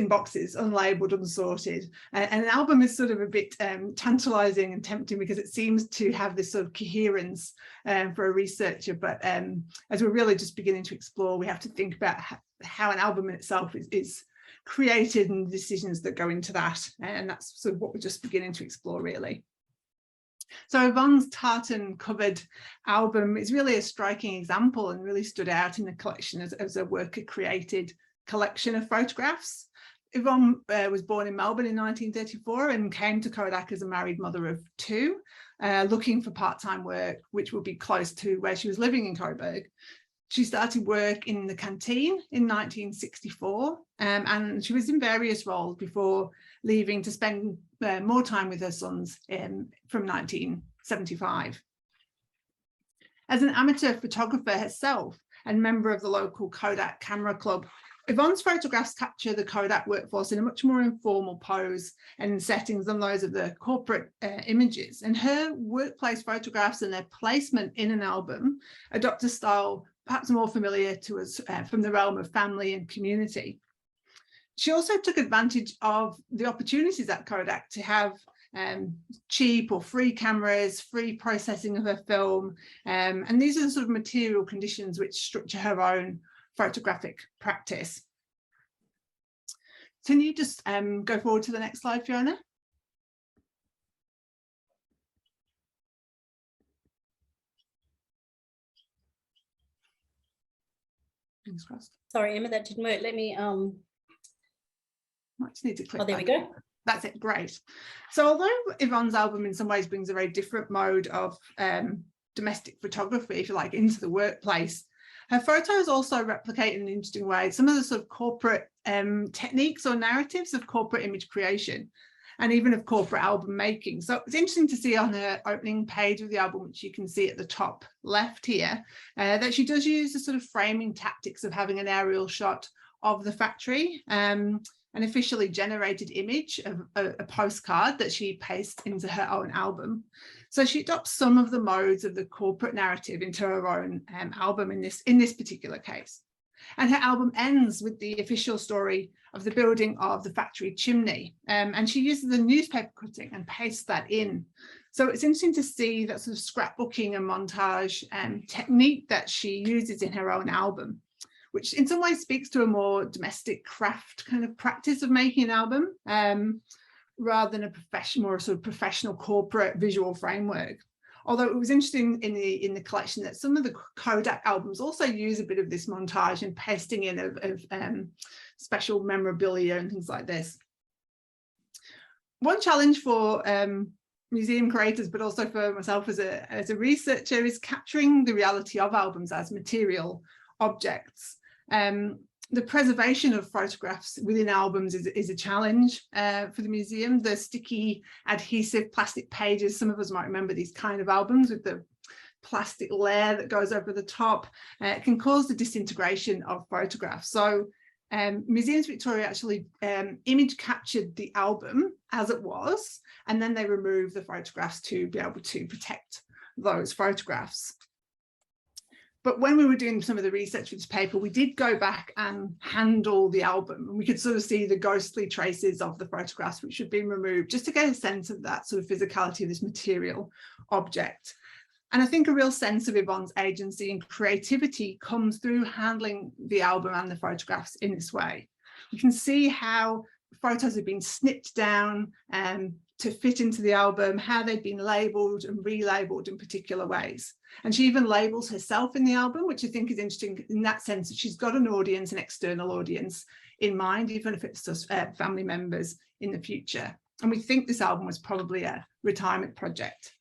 boxes, unlabeled, unsorted. And an album is sort of a bit tantalizing and tempting because it seems to have this sort of coherence for a researcher. But as we're really just beginning to explore, we have to think about how an album in itself is created and the decisions that go into that. And that's sort of what we're just beginning to explore, really. So Yvonne's tartan covered album is really a striking example and really stood out in the collection as a worker created collection of photographs. Yvonne was born in Melbourne in 1934 and came to Kodak as a married mother of two, looking for part-time work, which would be close to where she was living in Coburg. She started work in the canteen in 1964, and she was in various roles before leaving to spend more time with her sons from 1975. As an amateur photographer herself and member of the local Kodak Camera Club, Yvonne's photographs capture the Kodak workforce in a much more informal pose and settings than those of the corporate images. And her workplace photographs and their placement in an album adopt a style perhaps more familiar to us from the realm of family and community. She also took advantage of the opportunities at Kodak to have cheap or free cameras, free processing of her film. And these are the sort of material conditions which structure her own photographic practice. Can you just go forward to the next slide, Fiona? Fingers crossed. Sorry, Emma, that didn't work. Let me Might just need to click. oh, there we that. go. That's it, great. So although Yvonne's album in some ways brings a very different mode of domestic photography, if you like, into the workplace, her photos also replicate in an interesting way some of the sort of corporate techniques or narratives of corporate image creation and even of corporate album making. So it's interesting to see on her opening page of the album, which you can see at the top left here, that she does use the sort of framing tactics of having an aerial shot of the factory, an officially generated image of a postcard that she pastes into her own album. So she adopts some of the modes of the corporate narrative into her own album in this particular case. And her album ends with the official story of the building of the factory chimney. And she uses the newspaper cutting and pastes that in. So it's interesting to see that sort of scrapbooking and montage technique that she uses in her own album, which in some ways speaks to a more domestic craft kind of practice of making an album, rather than a more sort of professional corporate visual framework. Although it was interesting in the collection that some of the Kodak albums also use a bit of this montage and pasting in of special memorabilia and things like this. One challenge for museum creators, but also for myself as a researcher, is capturing the reality of albums as material objects. The preservation of photographs within albums is a challenge for the museum. The sticky adhesive plastic pages, some of us might remember these kind of albums with the plastic layer that goes over the top, can cause the disintegration of photographs. So Museums Victoria actually image captured the album as it was, and then they removed the photographs to be able to protect those photographs. But when we were doing some of the research for this paper, we did go back and handle the album, and we could sort of see the ghostly traces of the photographs which had been removed, just to get a sense of that sort of physicality of this material object. And I think a real sense of Yvonne's agency and creativity comes through handling the album and the photographs in this way. You can see how photos have been snipped down to fit into the album, how they've been labelled and relabelled in particular ways. And she even labels herself in the album, which I think is interesting in that sense that she's got an audience, an external audience in mind, even if it's just family members in the future. And we think this album was probably a retirement project.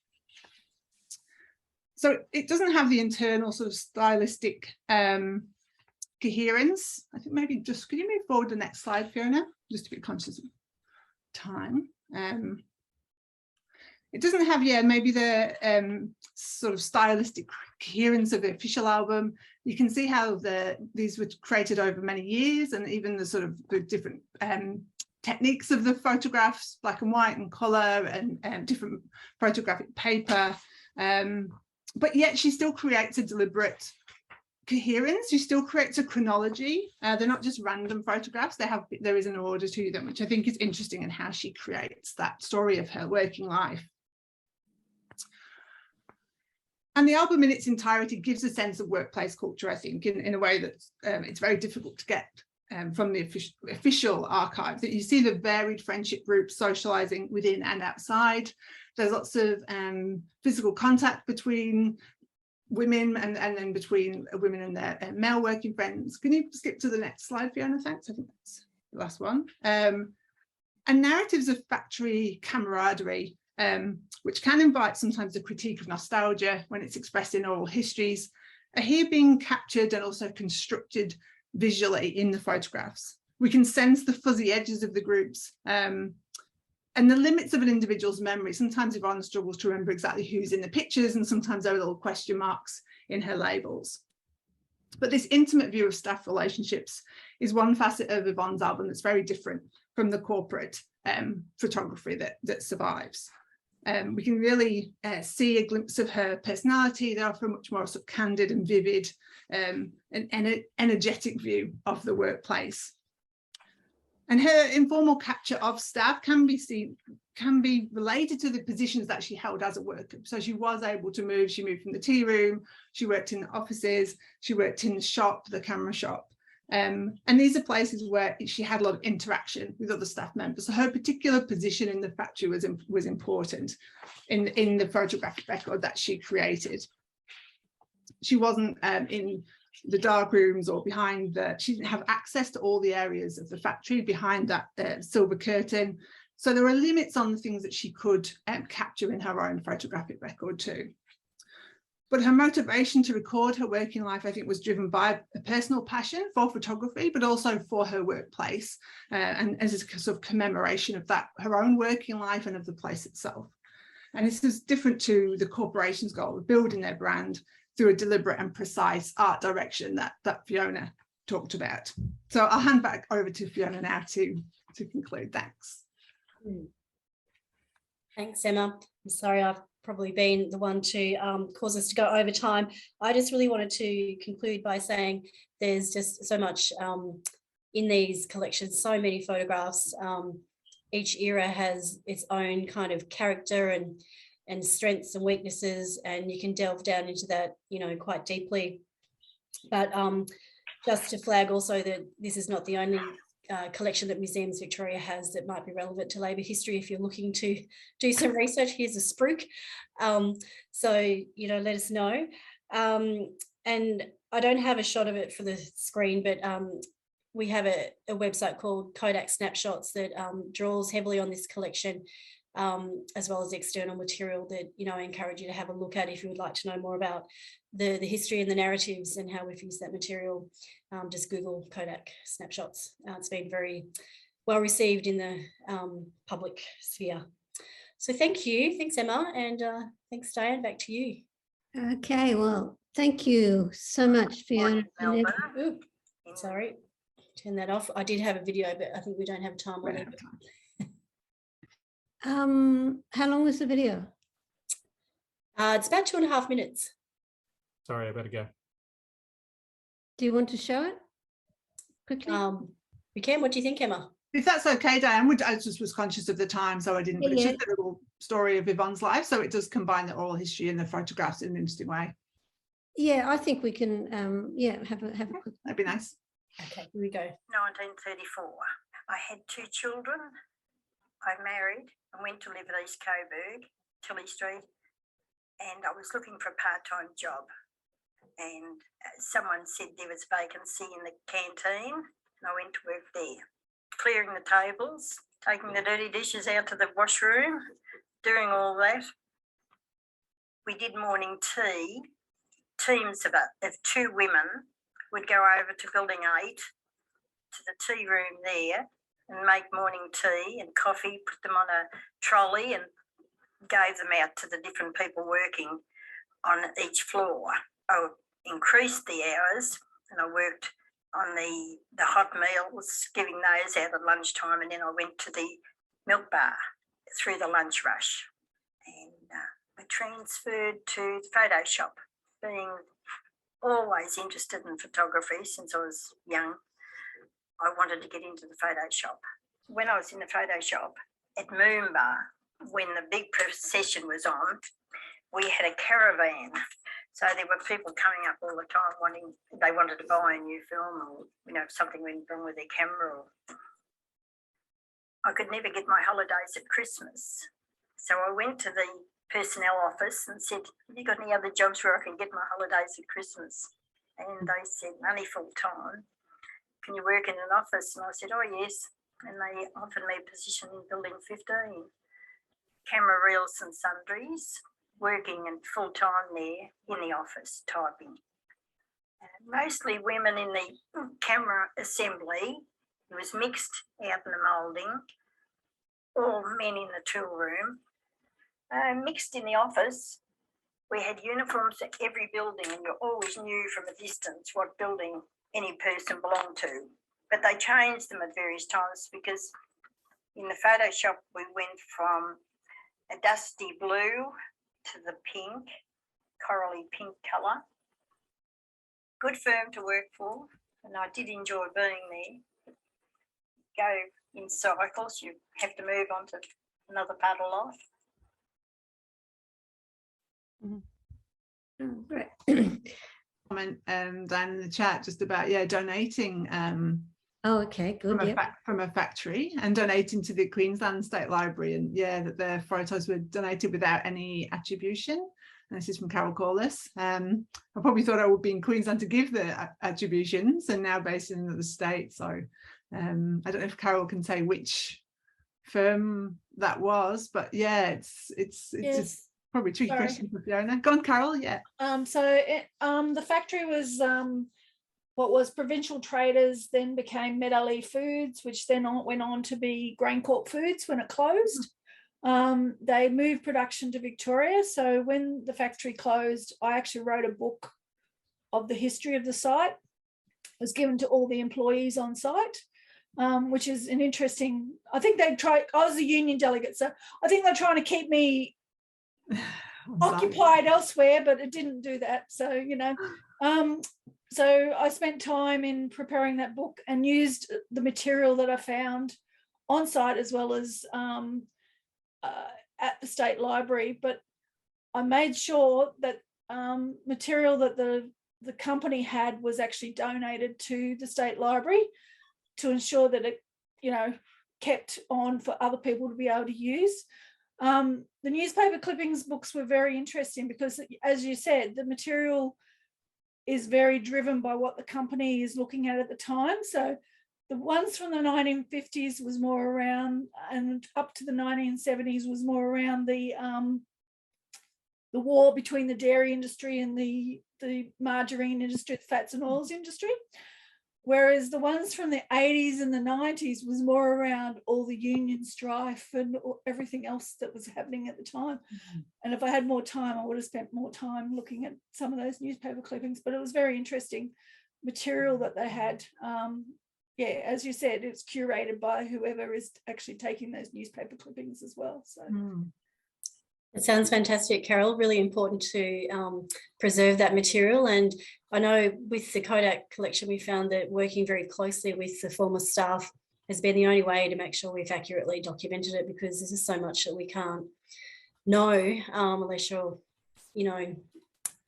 So it doesn't have the internal sort of stylistic coherence. I think maybe just, could you move forward to the next slide, Fiona? Just to be conscious of time. It doesn't have, maybe the sort of stylistic coherence of the official album. You can see how these were created over many years, and even the sort of the different techniques of the photographs, black and white and colour, and different photographic paper. But yet she still creates a deliberate coherence. She still creates a chronology. They're not just random photographs. There is an order to them, which I think is interesting in how she creates that story of her working life. And the album in its entirety gives a sense of workplace culture, I think, in a way that it's very difficult to get from the official archive. That you see the varied friendship groups socialising within and outside. There's lots of physical contact between women and then between women and their male working friends. Can you skip to the next slide, Fiona? Thanks. I think that's the last one, and narratives of factory camaraderie, which can invite sometimes a critique of nostalgia when it's expressed in oral histories, are here being captured and also constructed visually in the photographs. We can sense the fuzzy edges of the groups and the limits of an individual's memory. Sometimes Yvonne struggles to remember exactly who's in the pictures, and sometimes there are little question marks in her labels. But this intimate view of staff relationships is one facet of Yvonne's album that's very different from the corporate photography that survives. We can really see a glimpse of her personality. They offer a much more sort of candid and vivid and energetic view of the workplace. And her informal capture of staff can be related to the positions that she held as a worker. So she was able to move. She moved from the tea room, she worked in the offices, she worked in the shop, the camera shop. And these are places where she had a lot of interaction with other staff members. So her particular position in the factory was important in the photographic record that she created. She wasn't in the dark rooms or behind she didn't have access to all the areas of the factory behind that silver curtain. So there were limits on the things that she could capture in her own photographic record too. But her motivation to record her working life, I think, was driven by a personal passion for photography, but also for her workplace, and as a sort of commemoration of that, her own working life and of the place itself. And this is different to the corporation's goal of building their brand through a deliberate and precise art direction that Fiona talked about. So I'll hand back over to Fiona now to conclude. Thanks. Thanks, Emma. I'm sorry I've probably been the one to cause us to go over time. I just really wanted to conclude by saying there's just so much in these collections, so many photographs. Each era has its own kind of character and strengths and weaknesses, and you can delve down into that, you know, quite deeply. But just to flag also that this is not the only collection that Museums Victoria has that might be relevant to Labor history. If you're looking to do some research, here's a spruik. So, you know, let us know. And I don't have a shot of it for the screen, but we have a website called Kodak Snapshots that draws heavily on this collection, as well as external material that, you know, I encourage you to have a look at if you would like to know more about the history and the narratives and how we've used that material. Just Google Kodak Snapshots. It's been very well received in the public sphere. So thank you. Thanks, Emma. And thanks, Diane. Back to you. Okay, well, thank you so much, Fiona. Ooh, sorry, turn that off. I did have a video, but I think we don't have time on it. How long was the video? It's about 2.5 minutes. Sorry, I better go. Do you want to show it quickly? We can. What do you think, Emma? If that's okay, Diane, I just was conscious of the time, so I didn't. But it's just a little story of Yvonne's life, so it does combine the oral history and the photographs in an interesting way. Yeah, I think we can. Have a quick. That'd be nice. Okay, here we go. 1934. I had 2 children. I married and went to live at East Coburg, Tilly Street, and I was looking for a part-time job. And someone said there was vacancy in the canteen, and I went to work there, clearing the tables, taking the dirty dishes out to the washroom, doing all that. We did morning tea. Teams of 2 women would go over to Building 8 to the tea room there and make morning tea and coffee, put them on a trolley and gave them out to the different people working on each floor. I increased the hours and I worked on the hot meals, giving those out at lunchtime, and then I went to the milk bar through the lunch rush. And I transferred to the photo shop, being always interested in photography since I was young. I wanted to get into the photo shop. When I was in the photo shop at Moomba, when the big procession was on, we had a caravan. So there were people coming up all the time they wanted to buy a new film, or, you know, if something went wrong with their camera. I could never get my holidays at Christmas. So I went to the personnel office and said, have you got any other jobs where I can get my holidays at Christmas? And they said, only full time. can you work in an office? And I said, oh, yes. And they offered me a position in building 15, camera reels and sundries, working in full time there in the office, typing. Mostly women in the camera assembly. It was mixed out in the moulding, all men in the tool room. Mixed in the office. We had uniforms at every building, and you always knew from a distance what building any person belonged to. But they changed them at various times, because in the photo shop we went from a dusty blue to the pink, corally pink colour. Good firm to work for, and I did enjoy being there. Go in cycles, you have to move on to another part of life. Oh, great. Comment down in the chat just about donating Oh, okay, good. from a factory and donating to the Queensland State Library, and that their photos were donated without any attribution. And this is from Carol Corliss. I probably thought I would be in Queensland to give the attributions, and now based in the state. So I don't know if Carol can say which firm that was, but it's Yes. probably a tricky question for Fiona. Go on, Carol. Yeah. The factory was what was Provincial Traders, then became Medali Foods, which then went on to be GrainCorp Foods when it closed. They moved production to Victoria. So when the factory closed, I actually wrote a book of the history of the site. It was given to all the employees on site, which is an interesting, I think they tried, I was a union delegate, so I think they're trying to keep me occupied elsewhere, but it didn't do that. So, so I spent time in preparing that book and used the material that I found on site as well as at the State Library. But I made sure that material that the company had was actually donated to the State Library to ensure that it, kept on for other people to be able to use. The newspaper clippings books were very interesting because, as you said, the material is very driven by what the company is looking at the time. So the ones from the 1950s was more around, and up to the 1970s was more around the war between the dairy industry and the margarine industry, the fats and oils industry. Whereas the ones from the 80s and the 90s was more around all the union strife and everything else that was happening at the time. Mm-hmm. And if I had more time, I would have spent more time looking at some of those newspaper clippings, but it was very interesting material that they had. As you said, it's curated by whoever is actually taking those newspaper clippings as well. So. It sounds fantastic, Carol. Really important to preserve that material. And I know with the Kodak collection, we found that working very closely with the former staff has been the only way to make sure we've accurately documented it, because there's just so much that we can't know unless you're,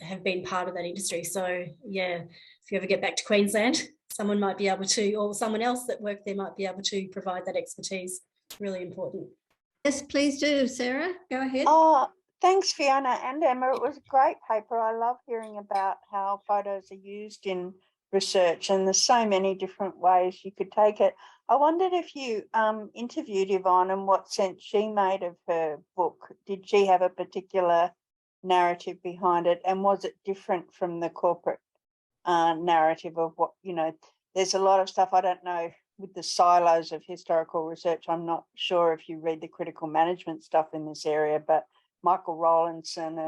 have been part of that industry. So, if you ever get back to Queensland, someone might be able to, or someone else that worked there might be able to provide that expertise. Really important. Yes, please do, Sarah. Go ahead. Oh, thanks, Fiona and Emma. It was a great paper. I love hearing about how photos are used in research, and there's so many different ways you could take it. I wondered if you interviewed Yvonne and what sense she made of her book. Did she have a particular narrative behind it, and was it different from the corporate narrative of what, there's a lot of stuff I don't know with the silos of historical research. I'm not sure if you read the critical management stuff in this area, but Michael Rowlandson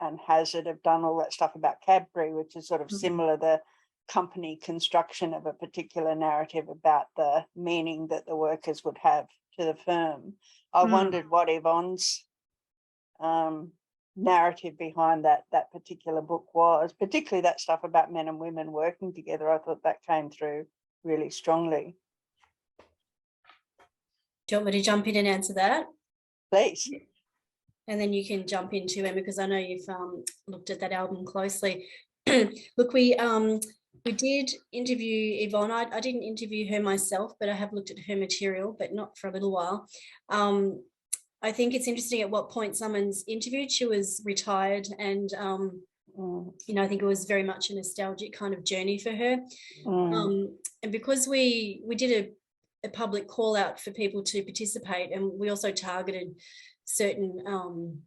and Hazard have done all that stuff about Cadbury, which is sort of similar, the company construction of a particular narrative about the meaning that the workers would have to the firm. I wondered what Yvonne's narrative behind that particular book was, particularly that stuff about men and women working together. I thought that came through really strongly. Do you want me to jump in and answer that? Please. And then you can jump into Emma, because I know you've looked at that album closely. Look, we did interview Yvonne. I didn't interview her myself, but I have looked at her material, but not for a little while. I think it's interesting at what point someone's interviewed. She was retired and You know, I think it was very much a nostalgic kind of journey for her. And because we did a public call out for people to participate, and we also targeted certain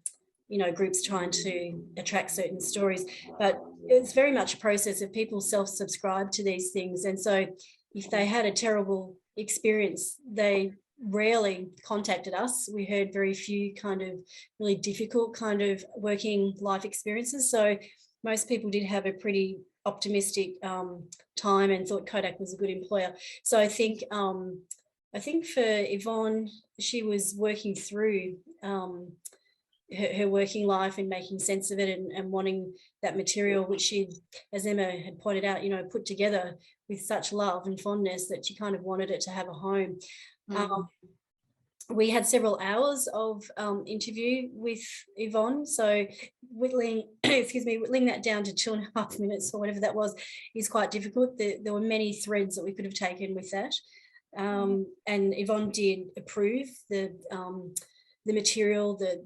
you know, groups trying to attract certain stories, but it's very much a process of people self-subscribe to these things. And so if they had a terrible experience, they rarely contacted us. We heard very few kind of really difficult kind of working life experiences. So most people did have a pretty optimistic time and thought Kodak was a good employer. So I think for Yvonne, she was working through her working life and making sense of it, and wanting that material, which she, as Emma had pointed out, you know, put together with such love and fondness that she kind of wanted it to have a home. We had several hours of interview with Yvonne, so whittling that down to 2.5 minutes or whatever that was is quite difficult. There were many threads that we could have taken with that, and Yvonne did approve the material, the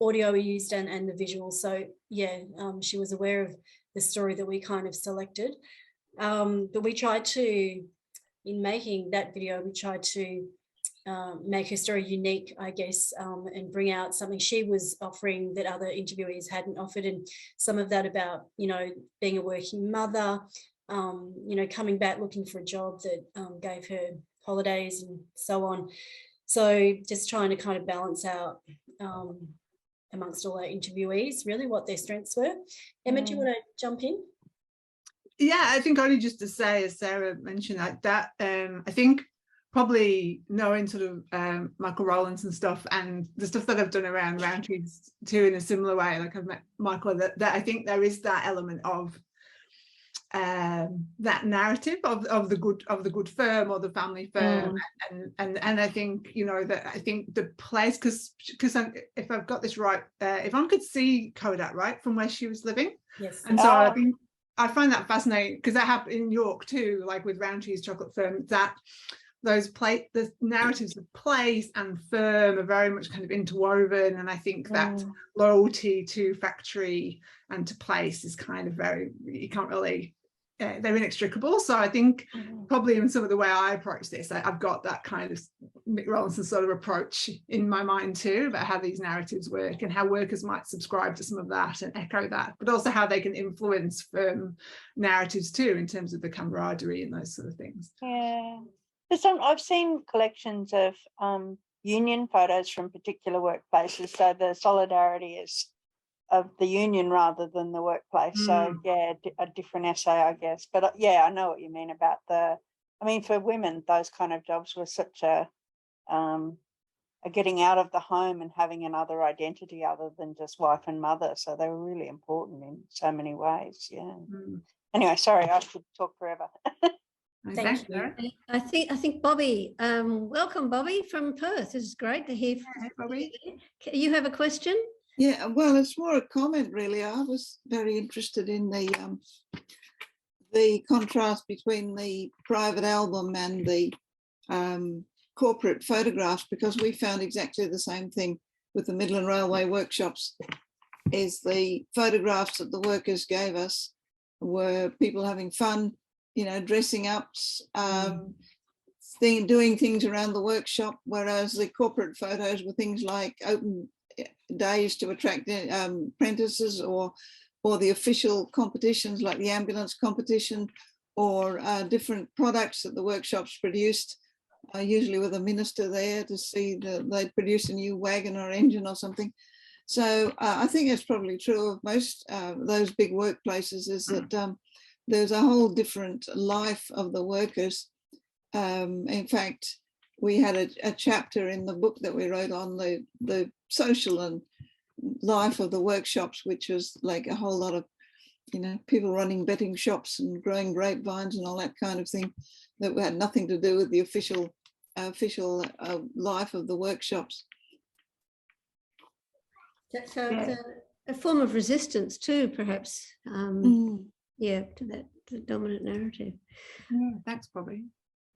audio we used and the visuals. So yeah, she was aware of the story that we kind of selected, but we tried to, in making that video, we tried to make her story unique, I guess, and bring out something she was offering that other interviewees hadn't offered, and some of that about, you know, being a working mother, you know, coming back looking for a job that gave her holidays and so on. So just trying to kind of balance out amongst all our interviewees, really, what their strengths were. Emma, do you want to jump in? Yeah, I think only just to say, as Sarah mentioned, that I think probably knowing sort of Michael Rowlands and stuff, and the stuff that I've done around Roundtrees too, in a similar way, like I've met Michael, that I think there is that element of that narrative of the good firm or the family firm, and I think, you know, that I think the place, because if I've got this right, Yvonne could see Kodak right from where she was living. Yes. And so I think I find that fascinating, because that happened in York too, like with Roundtree's chocolate firm, that the narratives of place and firm are very much kind of interwoven, and I think that loyalty to factory and to place is kind of very, you can't really, they're inextricable. So I think probably in some of the way I approach this, I've got that kind of Mick Rawlinson sort of approach in my mind too, about how these narratives work and how workers might subscribe to some of that and echo that, but also how they can influence firm narratives too, in terms of the camaraderie and those sort of things. Yeah. I've seen collections of union photos from particular workplaces, so the solidarity is of the union rather than the workplace. So yeah, a different essay, I guess. But yeah, I know what you mean about for women, those kind of jobs were such a getting out of the home and having another identity other than just wife and mother. So they were really important in so many ways. Yeah. Anyway, sorry, I could talk forever. Thank you. I think Bobby, welcome Bobby from Perth. This is great to hear from Bobby. You have a question? Yeah, well, it's more a comment really. I was very interested in the contrast between the private album and the corporate photographs, because we found exactly the same thing with the Midland Railway workshops. Is the photographs that the workers gave us were people having fun, you know, dressing up, doing things around the workshop, whereas the corporate photos were things like open days to attract apprentices, or the official competitions like the ambulance competition, or different products that the workshops produced, usually with a minister there to see that they'd produce a new wagon or engine or something. So I think it's probably true of most those big workplaces, is that there's a whole different life of the workers. In fact, we had a chapter in the book that we wrote on the social and life of the workshops, which was like a whole lot of, you know, people running betting shops and growing grapevines and all that kind of thing, that had nothing to do with the official life of the workshops. So it's a form of resistance too, perhaps. Yeah, to that dominant narrative. Yeah, thanks, Bobby.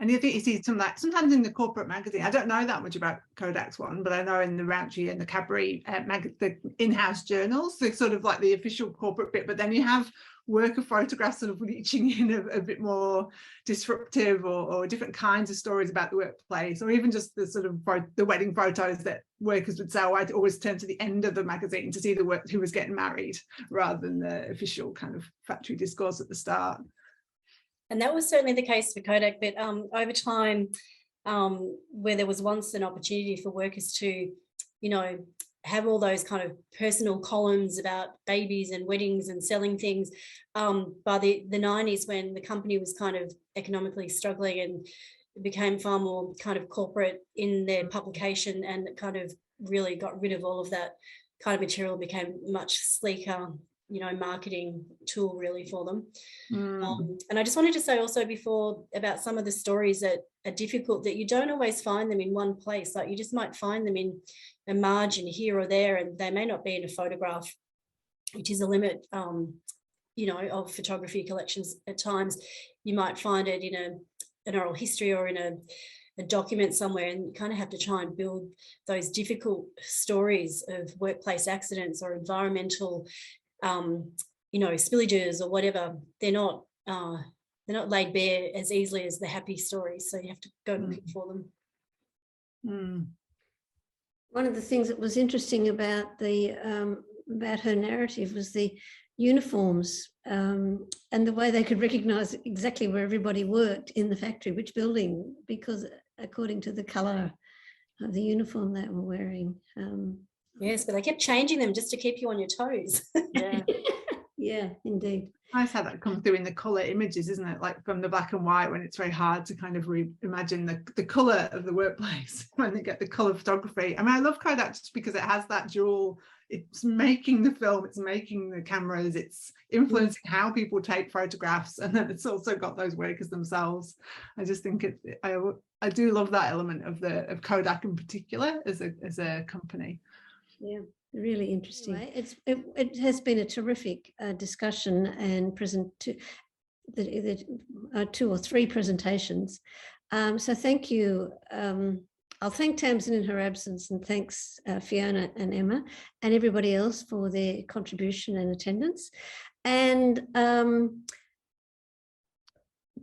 And you think you see some like sometimes in the corporate magazine, I don't know that much about Kodak's one, but I know in the Raunchy and the Cadbury the in-house journals, they're sort of like the official corporate bit, but then you have worker photographs sort of reaching in a bit more disruptive or different kinds of stories about the workplace, or even just the sort of the wedding photos that workers would say, oh, I'd always turn to the end of the magazine to see the work who was getting married rather than the official kind of factory discourse at the start. And that was certainly the case for Kodak, but over time, where there was once an opportunity for workers to, you know, have all those kind of personal columns about babies and weddings and selling things, by the 90s, when the company was kind of economically struggling and became far more kind of corporate in their publication, and kind of really got rid of all of that kind of material, became much sleeker, you know, marketing tool really for them. And I just wanted to say also before about some of the stories that are difficult, that you don't always find them in one place. Like you just might find them in a margin here or there, and they may not be in a photograph, which is a limit, you know, of photography collections. At times you might find it in an oral history or in a document somewhere, and you kind of have to try and build those difficult stories of workplace accidents or environmental you know, spillages or whatever. They're not laid bare as easily as the happy stories, so you have to go looking for them. One of the things that was interesting about her narrative was the uniforms and the way they could recognise exactly where everybody worked in the factory, which building, because according to the colour of the uniform they were wearing. Yes, but they kept changing them just to keep you on your toes. Yeah, yeah, indeed. Nice how that comes through in the colour images, isn't it? Like from the black and white, when it's very hard to kind of reimagine the colour of the workplace when they get the colour photography. I mean, I love Kodak just because it has that dual, it's making the film, it's making the cameras, it's influencing how people take photographs, and then it's also got those workers themselves. I just think I do love that element of Kodak in particular as a company. Yeah, really interesting. Anyway, it has been a terrific discussion and the 2 or 3 presentations. So thank you. I'll thank Tamsin in her absence, and thanks Fiona and Emma and everybody else for their contribution and attendance. And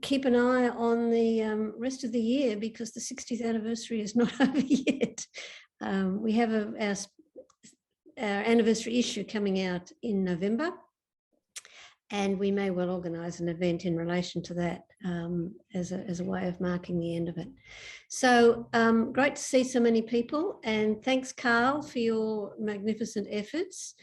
keep an eye on the rest of the year, because the 60th anniversary is not over yet. We have our anniversary issue coming out in November, and we may well organise an event in relation to that as a way of marking the end of it. So great to see so many people, and thanks, Carl, for your magnificent efforts.